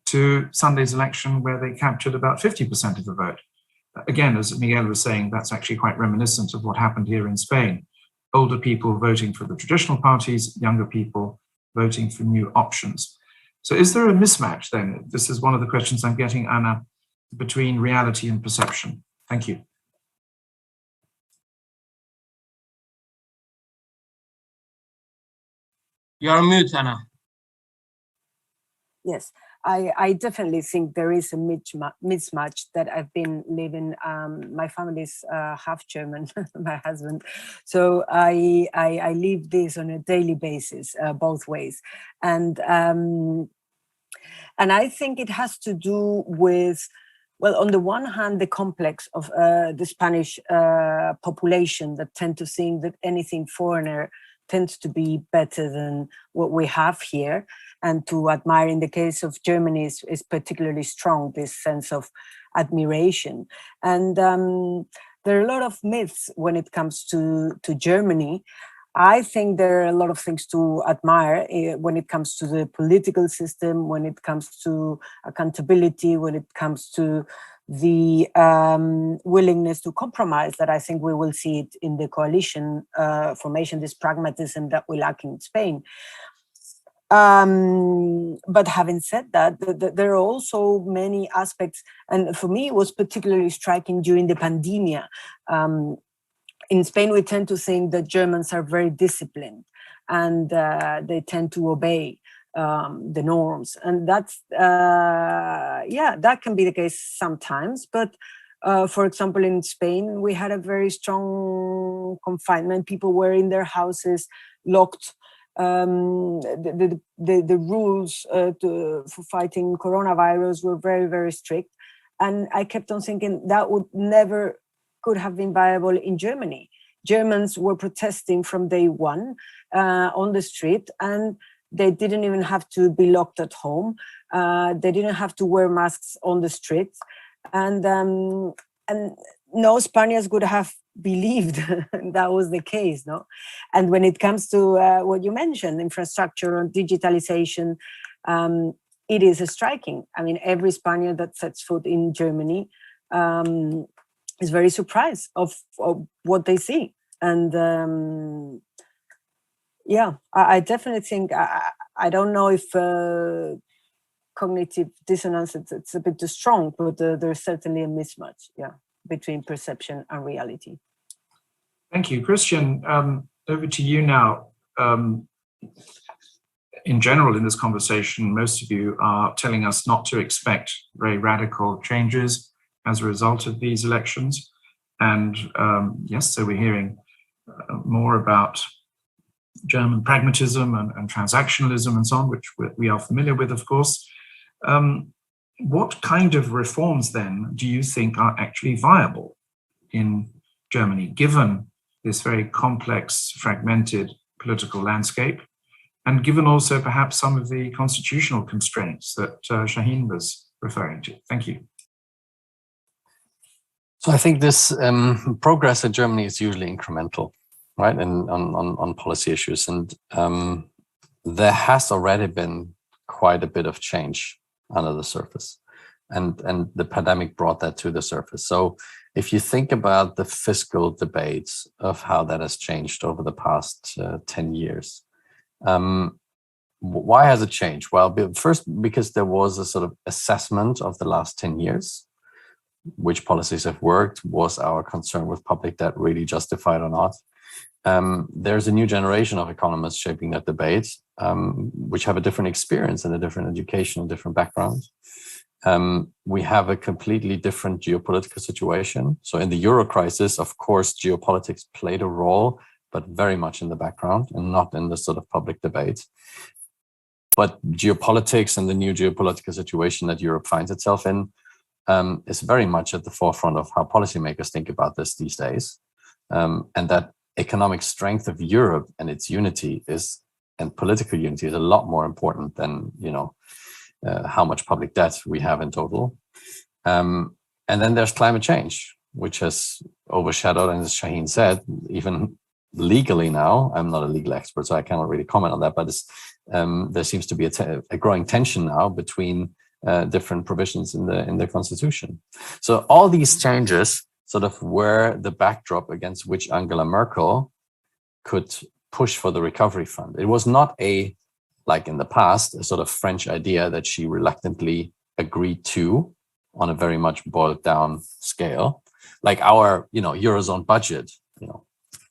to Sunday's election where they captured about 50% of the vote. Again, as Miguel was saying, that's actually quite reminiscent of what happened here in Spain. Older people voting for the traditional parties, younger people voting for new options. So is there a mismatch then? This is one of the questions I'm getting, Anna, between reality and perception. Thank you. You're on mute, Anna. Yes, I definitely think there is a mismatch that I've been living. My family is half German, my husband. So I live this on a daily basis, both ways. And I think it has to do with, well, on the one hand, the complex of the Spanish population that tend to think that anything foreigner tends to be better than what we have here, and to admire, in the case of Germany, is particularly strong, this sense of admiration. And there are a lot of myths when it comes to Germany. I think there are a lot of things to admire when it comes to the political system, when it comes to accountability, when it comes to the willingness to compromise, that I think we will see it in the coalition formation, this pragmatism that we lack in Spain. But having said that, there are also many aspects, and for me it was particularly striking during the pandemia. In Spain, we tend to think that Germans are very disciplined and they tend to obey the norms. And that's, that can be the case sometimes. But for example, in Spain, we had a very strong confinement. People were in their houses, locked. The rules for fighting coronavirus were very, very strict. And I kept on thinking that would never could have been viable in Germany. Germans were protesting from day one on the street, and they didn't even have to be locked at home. They didn't have to wear masks on the streets. And no Spaniards would have believed that was the case, no? And when it comes to what you mentioned, infrastructure and digitalization, it is striking. I mean, every Spaniard that sets foot in Germany is very surprised of what they see. And I definitely think, I don't know if cognitive dissonance, it's a bit too strong, but there's certainly a mismatch, between perception and reality. Thank you. Christian, over to you now. In general, in this conversation, most of you are telling us not to expect very radical changes as a result of these elections. And yes, so we're hearing more about German pragmatism and transactionalism and so on, which we are familiar with, of course. What kind of reforms then do you think are actually viable in Germany, given this very complex, fragmented political landscape, and given also perhaps some of the constitutional constraints that Shaheen was referring to? Thank you. So I think this progress in Germany is usually incremental, right, and on policy issues. And there has already been quite a bit of change under the surface. And the pandemic brought that to the surface. So if you think about the fiscal debates of how that has changed over the past 10 years, why has it changed? Well, first, because there was a sort of assessment of the last 10 years, which policies have worked, was our concern with public debt really justified or not? There's a new generation of economists shaping that debate, which have a different experience and a different education, different background. We have a completely different geopolitical situation. So in the Euro crisis, of course, geopolitics played a role, but very much in the background and not in the sort of public debate. But geopolitics and the new geopolitical situation that Europe finds itself in is very much at the forefront of how policymakers think about this these days. And that economic strength of Europe and its unity and political unity is a lot more important than, how much public debt we have in total. And then there's climate change, which has overshadowed, and as Shaheen said, even legally now, I'm not a legal expert, so I cannot really comment on that, but there seems to be a growing tension now between different provisions in the Constitution. So all these changes sort of were the backdrop against which Angela Merkel could push for the recovery fund. It was not like in the past, a sort of French idea that she reluctantly agreed to on a very much boiled down scale. Like our, Eurozone budget,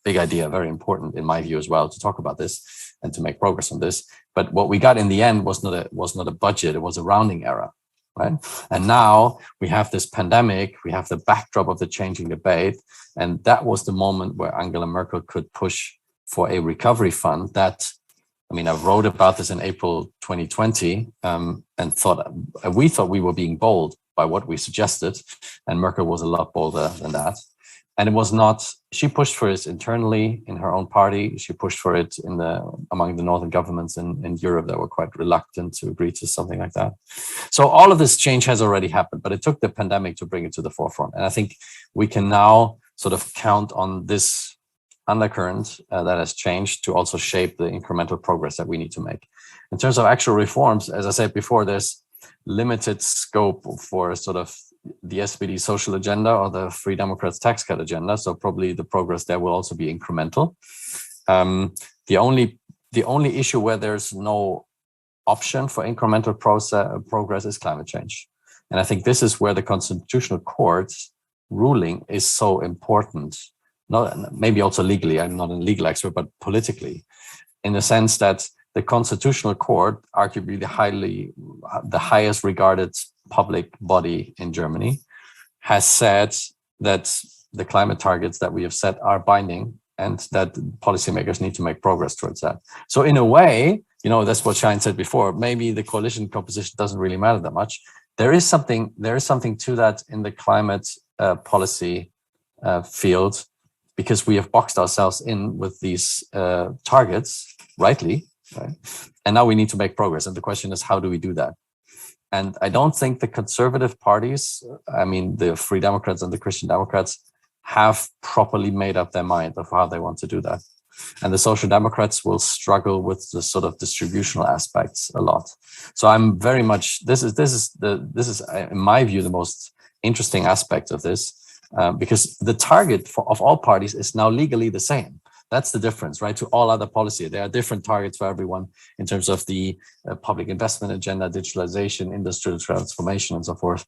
big idea, very important in my view as well to talk about this and to make progress on this. But what we got in the end was not a budget, it was a rounding error, right? And now we have this pandemic, we have the backdrop of the changing debate, and that was the moment where Angela Merkel could push for a recovery fund that, I wrote about this in April 2020 and we thought we were being bold by what we suggested, and Merkel was a lot bolder than that. And it was not, she pushed for it internally in her own party. She pushed for it among the northern governments in Europe that were quite reluctant to agree to something like that. So all of this change has already happened, but it took the pandemic to bring it to the forefront. And I think we can now sort of count on this undercurrent that has changed to also shape the incremental progress that we need to make. In terms of actual reforms, as I said before, there's limited scope for sort of the SPD social agenda or the Free Democrats tax cut agenda. So probably the progress there will also be incremental. The only issue where there's no option for incremental progress is climate change. And I think this is where the Constitutional Court's ruling is so important. Not maybe also legally, I'm not a legal expert, but politically, in the sense that the Constitutional Court, arguably the highest regarded public body in Germany, has said that the climate targets that we have set are binding and that policymakers need to make progress towards that. So in a way, that's what Shaheen said before, maybe the coalition composition doesn't really matter that much. There is something to that in the climate policy field, because we have boxed ourselves in with these targets, rightly, right? And now we need to make progress. And the question is, how do we do that? And I don't think the conservative parties, the Free Democrats and the Christian Democrats, have properly made up their mind of how they want to do that. And the Social Democrats will struggle with the sort of distributional aspects a lot. So I'm very much, this is in my view, the most interesting aspect of this, because the target of all parties is now legally the same. That's the difference, right? To all other policy, there are different targets for everyone in terms of the public investment agenda, digitalization, industrial transformation, and so forth.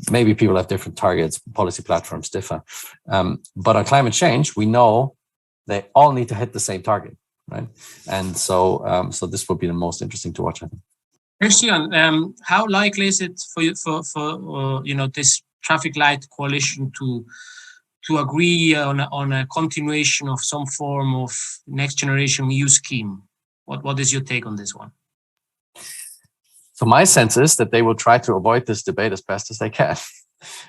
Maybe people have different targets, policy platforms differ. But on climate change, we know they all need to hit the same target, right? And so this will be the most interesting to watch, I think. Christian, how likely is it for this traffic light coalition to agree on a continuation of some form of next generation EU scheme? What is your take on this one? So my sense is that they will try to avoid this debate as best as they can,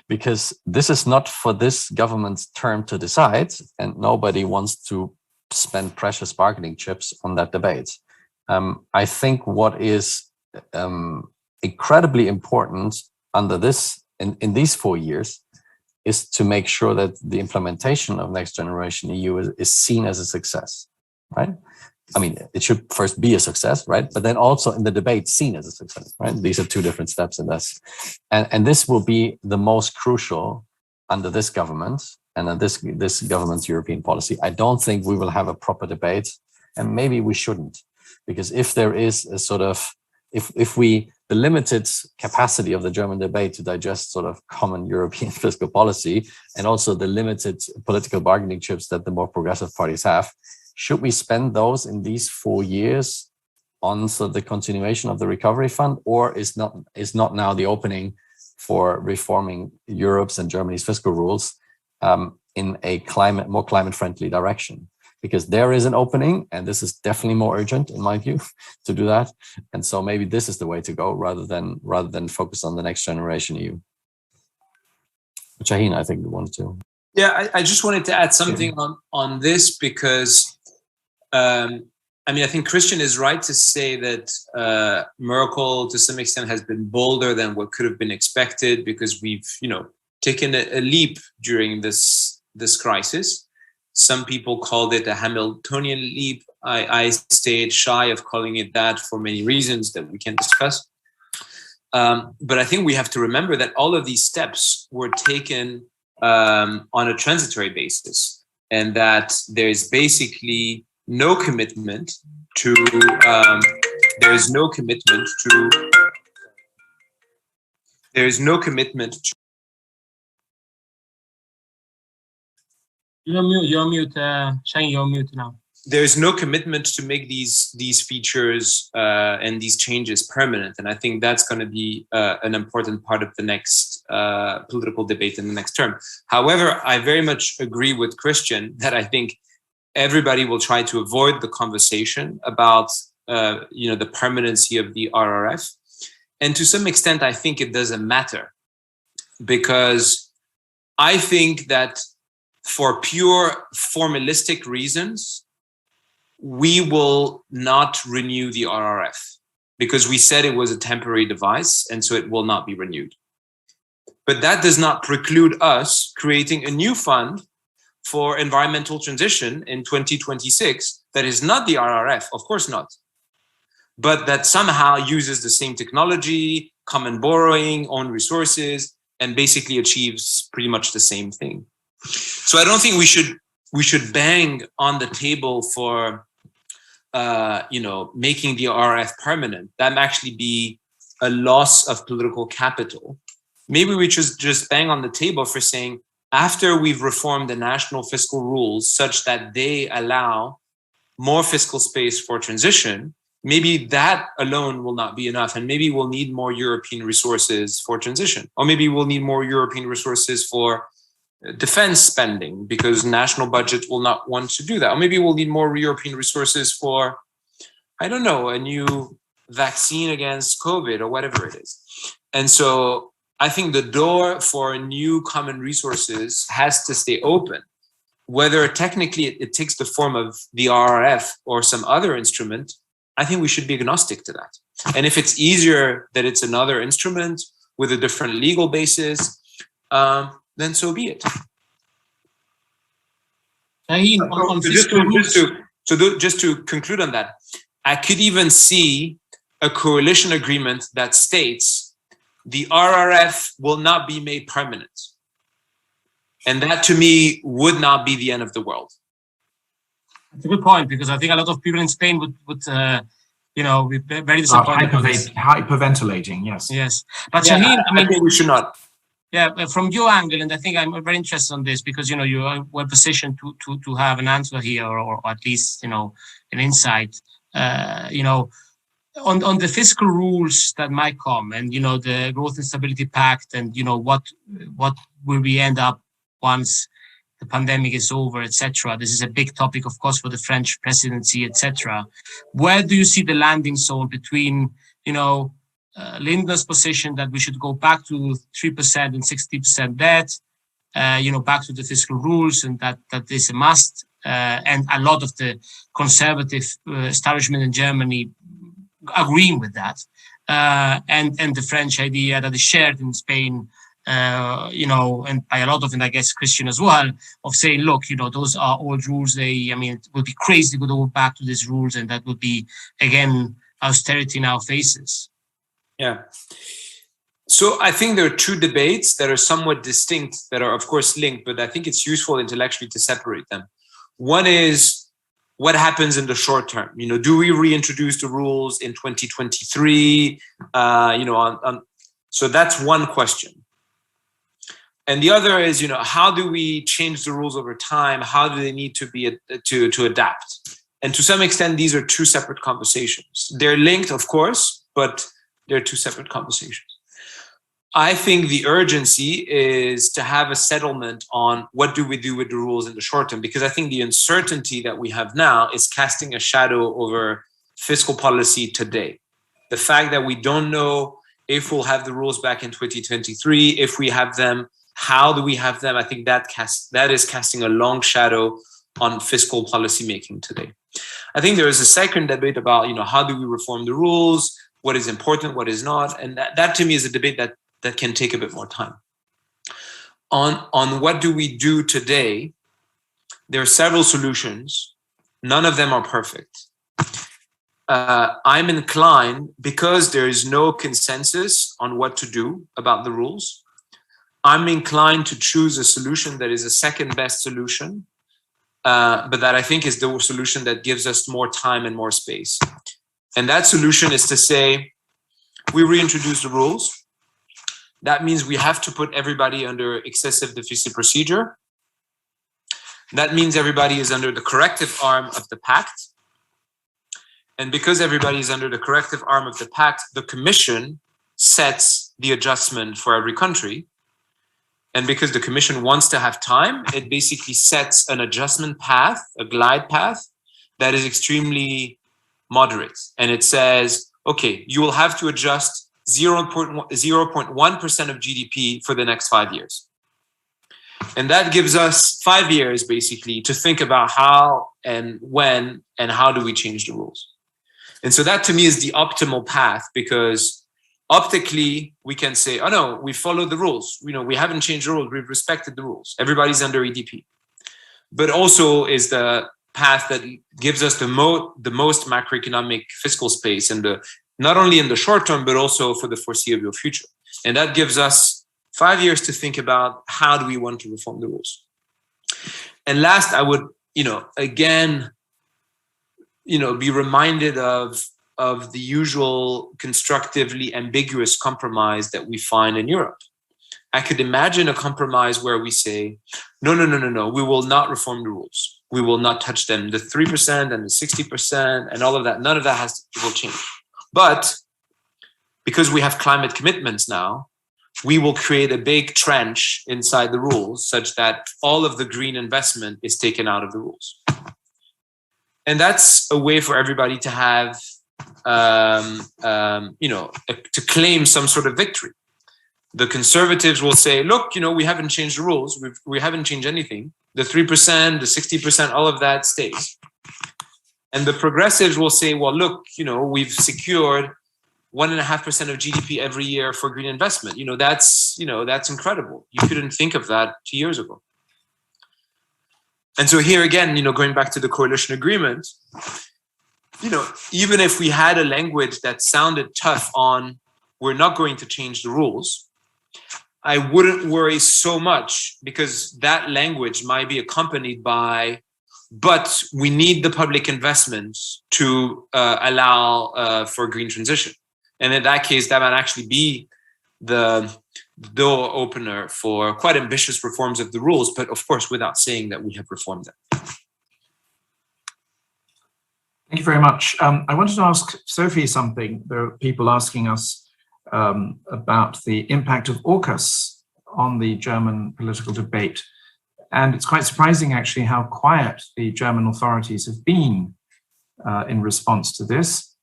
because this is not for this government's term to decide, and nobody wants to spend precious bargaining chips on that debate. I think what is incredibly important under this in these 4 years is to make sure that the implementation of Next Generation EU is seen as a success, right? It should first be a success, right? But then also in the debate seen as a success, right? These are two different steps in this. And this will be the most crucial under this government and this government's European policy. I don't think we will have a proper debate, and maybe we shouldn't, because if there is a sort of, the limited capacity of the German debate to digest sort of common European fiscal policy, and also the limited political bargaining chips that the more progressive parties have, should we spend those in these 4 years on the continuation of the recovery fund, or is not now the opening for reforming Europe's and Germany's fiscal rules in a more climate-friendly direction. Because there is an opening, and this is definitely more urgent in my view to do that. And so maybe this is the way to go rather than focus on the next generation EU. Shaheen, I think you wanted to. Yeah, I just wanted to add something on this because, I think Christian is right to say that Merkel, to some extent, has been bolder than what could have been expected because we've, taken a leap during this crisis. Some people called it a Hamiltonian leap. I stayed shy of calling it that for many reasons that we can discuss. But I think we have to remember that all of these steps were taken on a transitory basis, and that there's basically no commitment to You're on mute, Shane, you're on mute now. There's no commitment to make these features and these changes permanent. And I think that's going to be an important part of the next political debate in the next term. However, I very much agree with Christian that I think everybody will try to avoid the conversation about the permanency of the RRF. And to some extent, I think it doesn't matter, because I think that for pure formalistic reasons, we will not renew the RRF because we said it was a temporary device, and so it will not be renewed. But that does not preclude us creating a new fund for environmental transition in 2026 that is not the RRF, of course not, but that somehow uses the same technology, common borrowing, own resources, and basically achieves pretty much the same thing. So I don't think we should bang on the table for making the RRF permanent. That might actually be a loss of political capital. Maybe we should just bang on the table for saying, after we've reformed the national fiscal rules such that they allow more fiscal space for transition, maybe that alone will not be enough. And maybe we'll need more European resources for transition. Or maybe we'll need more European resources for defense spending because national budget will not want to do that. Or maybe we'll need more European resources for, I don't know, a new vaccine against COVID or whatever it is. And so I think the door for new common resources has to stay open. Whether technically it takes the form of the RRF or some other instrument, I think we should be agnostic to that. And if it's easier that it's another instrument with a different legal basis, then so be it. Just to conclude on that, I could even see a coalition agreement that states the RRF will not be made permanent. And that to me would not be the end of the world. That's a good point, because I think a lot of people in Spain would be very disappointed. Hyperventilating, yes. Yes. But Shaheen, I think we should not. Yeah, from your angle, and I think I'm very interested on this because, you are well positioned to have an answer here, or at least, an insight, on the fiscal rules that might come, and, the Growth and Stability Pact, and, what will we end up once the pandemic is over, etc. This is a big topic, of course, for the French presidency, etc. Where do you see the landing zone between, Linda's position that we should go back to 3% and 60% debt, back to the fiscal rules, and that is a must, and a lot of the conservative establishment in Germany agreeing with that, and the French idea that is shared in Spain, and by a lot of, and I guess Christian as well, of saying, look, those are old rules. It would be crazy to go back to these rules, and that would be, again, austerity in our faces. Yeah. So I think there are two debates that are somewhat distinct, that are of course linked, but I think it's useful intellectually to separate them. One is what happens in the short term. Do we reintroduce the rules in 2023? So that's one question. And the other is, how do we change the rules over time? How do they need to be to adapt? And to some extent, these are two separate conversations. They're linked, of course, but they're two separate conversations. I think the urgency is to have a settlement on what do we do with the rules in the short term, because I think the uncertainty that we have now is casting a shadow over fiscal policy today. The fact that we don't know if we'll have the rules back in 2023, if we have them, how do we have them? I think that is casting a long shadow on fiscal policy making today. I think there is a second debate about, how do we reform the rules? What is important, what is not? And that to me is a debate that can take a bit more time. On what do we do today, there are several solutions. None of them are perfect. I'm inclined, because there is no consensus on what to do about the rules, I'm inclined to choose a solution that is a second best solution, but that I think is the solution that gives us more time and more space. And that solution is to say, we reintroduce the rules. That means we have to put everybody under excessive deficit procedure. That means everybody is under the corrective arm of the pact. And because everybody is under the corrective arm of the pact, the Commission sets the adjustment for every country. And because the Commission wants to have time, it basically sets an adjustment path, a glide path, that is extremely moderate. And it says, okay, you will have to adjust 0.1% of GDP for the next 5 years. And that gives us 5 years, basically, to think about how and when and how do we change the rules. And so that, to me, is the optimal path, because optically, we can say, oh, no, we followed the rules. We haven't changed the rules. We've respected the rules. Everybody's under EDP. But also is the path that gives us the most macroeconomic fiscal space, and not only in the short term, but also for the foreseeable future. And that gives us 5 years to think about how do we want to reform the rules. And last, I would, again, be reminded of the usual constructively ambiguous compromise that we find in Europe. I could imagine a compromise where we say, no, we will not reform the rules. We will not touch them. The 3% and the 60% and all of that, none of that will change. But because we have climate commitments now, we will create a big trench inside the rules such that all of the green investment is taken out of the rules. And that's a way for everybody to have, to claim some sort of victory. The conservatives will say, look, we haven't changed the rules. We haven't changed anything. The 3%, the 60%, all of that stays. And the progressives will say, well, look, we've secured 1.5% of GDP every year for green investment. That's incredible. You couldn't think of that 2 years ago. And so here again, going back to the coalition agreement, even if we had a language that sounded tough on we're not going to change the rules, I wouldn't worry so much, because that language might be accompanied by, but we need the public investments to allow for green transition. And in that case, that might actually be the door opener for quite ambitious reforms of the rules, but of course, without saying that we have reformed them. Thank you very much. I wanted to ask Sophie something. There are people asking us about the impact of AUKUS on the German political debate. And it's quite surprising, actually, how quiet the German authorities have been in response to this.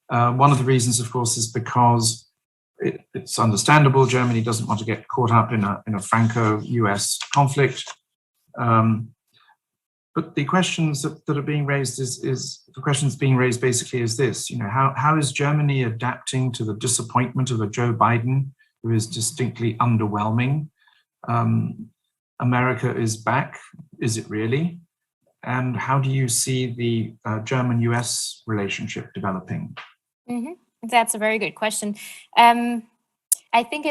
One of the reasons, of course, is because it's understandable. Germany doesn't want to get caught up in a Franco-US conflict. But the questions that are being raised basically is this: how is Germany adapting to the disappointment of a Joe Biden who is distinctly underwhelming? America is back. Is it really? And how do you see the German-US relationship developing? Mm-hmm. That's a very good question. I think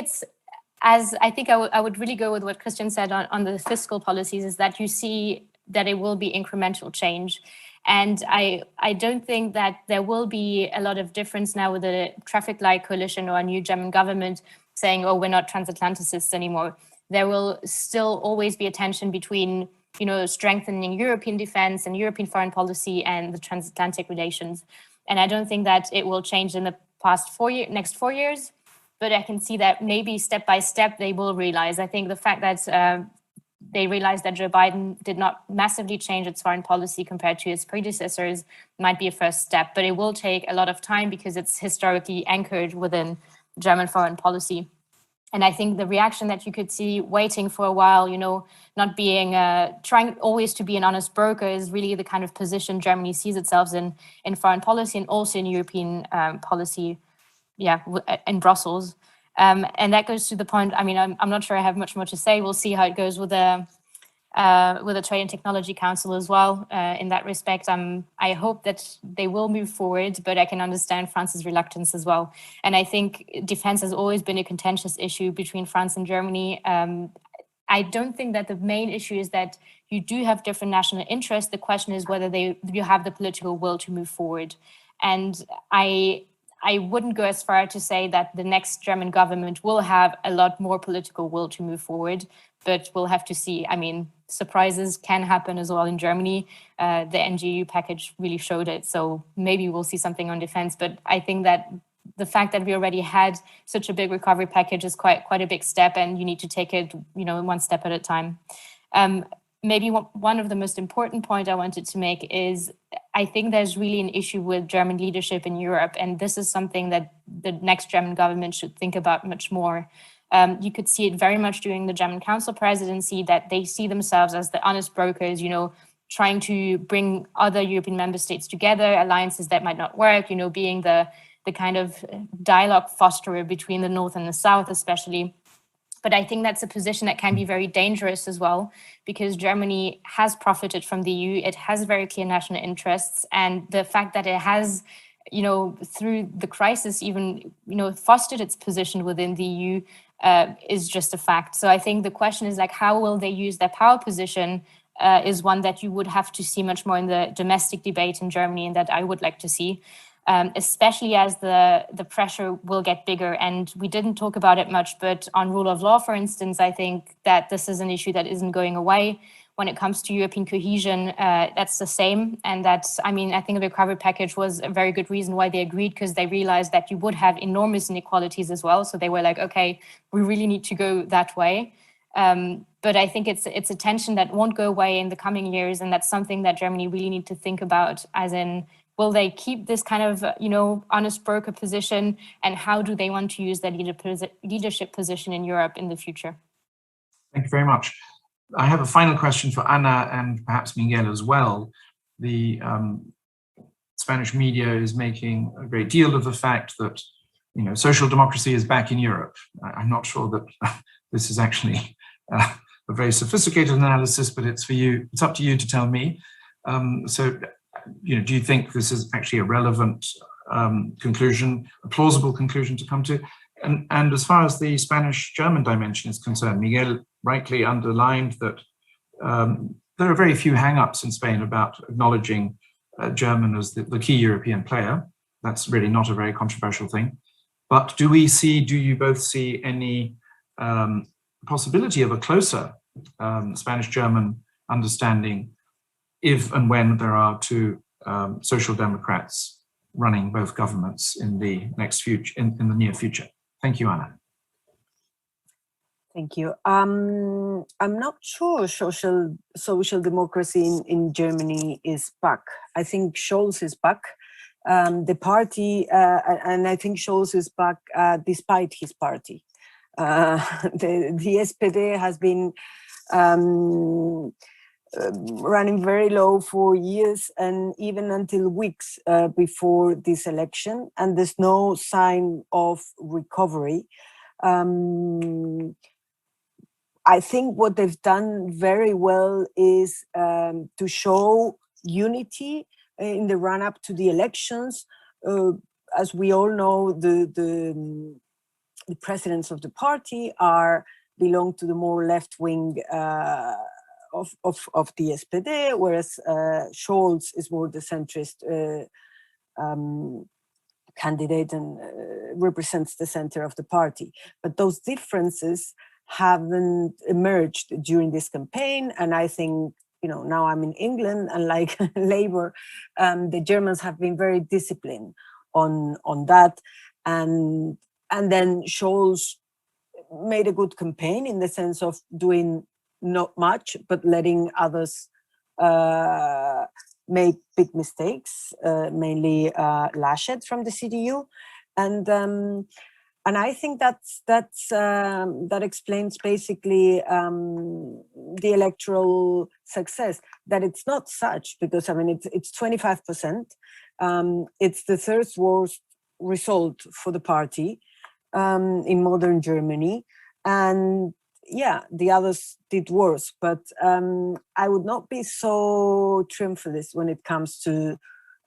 I would really go with what Christian said on the fiscal policies, is that you see that it will be incremental change. And I don't think that there will be a lot of difference now with the traffic light coalition or a new German government saying, oh, we're not transatlanticists anymore. There will still always be a tension between, strengthening European defense and European foreign policy and the transatlantic relations. And I don't think that it will change in the next 4 years. but I can see that maybe step by step they will realize. I think the fact that they realized that Joe Biden did not massively change its foreign policy compared to his predecessors might be a first step, but it will take a lot of time because it's historically anchored within German foreign policy. And I think the reaction that you could see waiting for a while, you know, not being, trying always to be an honest broker is really the kind of position Germany sees itself in foreign policy and also in European policy, in Brussels. And that goes to the point, I mean, I'm not sure I have much more to say. We'll see how it goes with the Trade and Technology Council as well. In that respect, I hope that they will move forward, but I can understand France's reluctance as well. And I think defense has always been a contentious issue between France and Germany. I don't think that the main issue is that you do have different national interests. The question is whether you have the political will to move forward. And I wouldn't go as far to say that the next German government will have a lot more political will to move forward, but we'll have to see. I mean, surprises can happen as well in Germany. The NGU package really showed it. So maybe we'll see something on defense. But I think that the fact that we already had such a big recovery package is quite a big step, and you need to take it, you know, one step at a time. Maybe one of the most important points I wanted to make is I think there's really an issue with German leadership in Europe. And this is something that the next German government should think about much more. You could see it very much during the German Council presidency, that they see themselves as the honest brokers, you know, trying to bring other European member states together, alliances that might not work, you know, being the kind of dialogue fosterer between the North and the South, especially. But I think that's a position that can be very dangerous as well, because Germany has profited from the EU. It has very clear national interests. And the fact that it has, you know, through the crisis, even, you know, fostered its position within the EU is just a fact. So I think the question is like, how will they use their power position is one that you would have to see much more in the domestic debate in Germany, and that I would like to see. Especially as the pressure will get bigger. And we didn't talk about it much, but on rule of law, for instance, I think that this is an issue that isn't going away. When it comes to European cohesion, that's the same. And that's, I mean, I think the recovery package was a very good reason why they agreed, because they realized that you would have enormous inequalities as well. So they were like, okay, we really need to go that way. But I think it's a tension that won't go away in the coming years. And that's something that Germany really need to think about, as in, will they keep this kind of, you know, honest broker position, and how do they want to use that leadership position in Europe in the future? Thank you very much. I have a final question for Anna and perhaps Miguel as well. The Spanish media is making a great deal of the fact that, you know, social democracy is back in Europe. I'm not sure that this is actually a very sophisticated analysis, but it's for you. It's up to you to tell me. So, you know, do you think this is actually a relevant conclusion, a plausible conclusion to come to? And as far as the Spanish-German dimension is concerned, Miguel rightly underlined that there are very few hang-ups in Spain about acknowledging German as the key European player. That's really not a very controversial thing. But do you both see any possibility of a closer Spanish-German understanding if and when there are two social democrats running both governments in the near future? Thank you, Anna. Thank you. I'm not sure social democracy in Germany is back. I think Scholz is back. The party, and I think Scholz is back despite his party. The SPD has been running very low for years, and even until weeks before this election, and there's no sign of recovery. I think what they've done very well is to show unity in the run-up to the elections. As we all know, the presidents of the party belong to the more left-wing of the SPD, whereas Scholz is more the centrist candidate and represents the center of the party. But those differences haven't emerged during this campaign, and I think, you know, now I'm in England, and like Labour, the Germans have been very disciplined on that, and And then Scholz made a good campaign in the sense of doing not much, but letting others make big mistakes, mainly Laschet from the CDU. And I think that explains basically the electoral success, that it's not such, because I mean, it's 25%. It's the third worst result for the party in modern Germany. And yeah, the others did worse, but I would not be so triumphalist when it comes to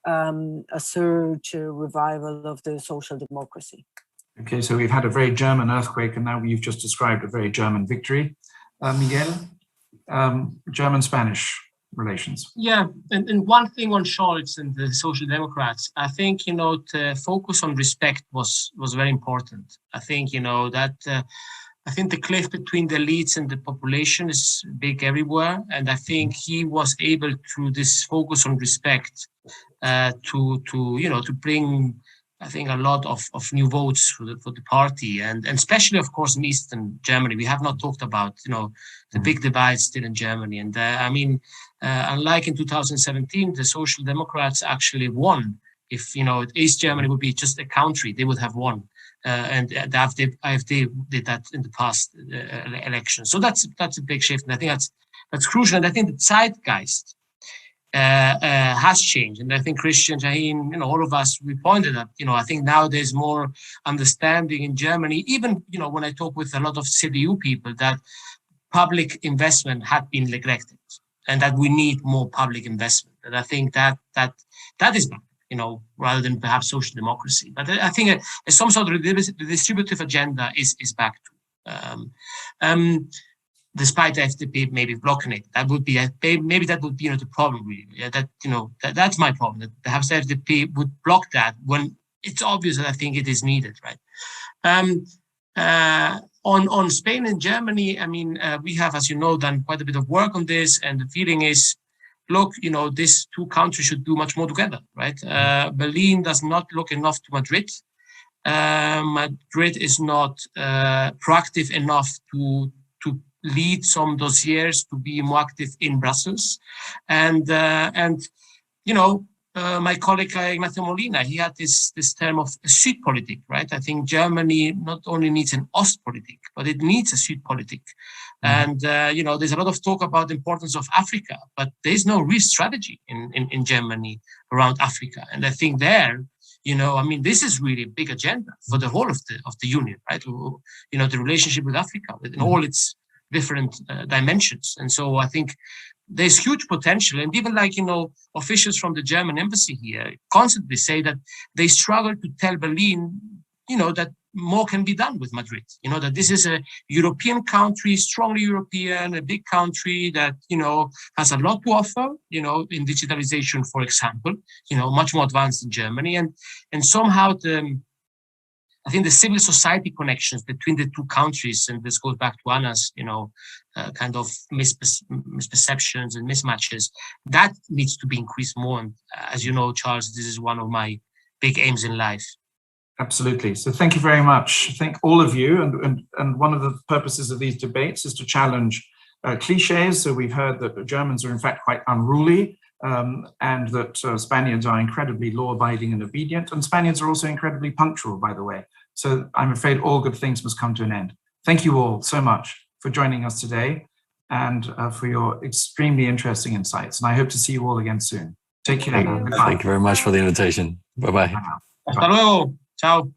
a surge, a revival of the social democracy. Okay, so we've had a very German earthquake, and now you've just described a very German victory. Miguel, German-Spanish relations. Yeah, and one thing on Scholz and the Social Democrats, I think, to focus on respect was very important. I think, that I think the cliff between the elites and the population is big everywhere. And I think he was able, through this focus on respect, to bring, I think, a lot of new votes for the party, and especially, of course, in Eastern Germany. We have not talked about, the big divide still in Germany. And I mean, unlike in 2017, the Social Democrats actually won. If, East Germany would be just a country, they would have won. And the AfD did that in the past election. So that's a big shift. And I think that's crucial. And I think the zeitgeist has changed. And I think Christian, Shaheen, all of us, we pointed at, I think now there's more understanding in Germany, even, when I talk with a lot of CDU people, that public investment had been neglected and that we need more public investment. And I think that is back, rather than perhaps social democracy. But I think some sort of redistributive agenda is back to. Despite the FDP maybe blocking it, that would be maybe that would be the problem really. Yeah, that's my problem. That perhaps the FDP would block that when it's obvious that I think it is needed, right? On Spain and Germany, I mean, we have, as you know, done quite a bit of work on this, and the feeling is, look, these two countries should do much more together, right? Berlin does not look enough to Madrid. Madrid is not proactive enough to lead some dossiers, to be more active in Brussels. And my colleague Ignacio Molina, he had this term of Südpolitik, right? I think Germany not only needs an Ostpolitik, but it needs a Südpolitik. And, there's a lot of talk about the importance of Africa, but there's no real strategy in Germany around Africa. And I think there, this is really a big agenda for the whole of the Union, right? The relationship with Africa, in all its different dimensions. And so I think there's huge potential. And even officials from the German embassy here constantly say that they struggle to tell Berlin, that more can be done with Madrid. That this is a European country, strongly European, a big country that, has a lot to offer, in digitalization, for example, much more advanced than Germany. And somehow I think the civil society connections between the two countries, and this goes back to Anna's, kind of misperceptions and mismatches, that needs to be increased more. And as you know, Charles, this is one of my big aims in life. Absolutely. So thank you very much. Thank all of you. And one of the purposes of these debates is to challenge cliches. So we've heard that the Germans are in fact quite unruly, and that Spaniards are incredibly law-abiding and obedient. And Spaniards are also incredibly punctual, by the way. So I'm afraid all good things must come to an end. Thank you all so much for joining us today and for your extremely interesting insights. And I hope to see you all again soon. Take care. Thank you very much for the invitation. Bye-bye. Hasta luego. Ciao.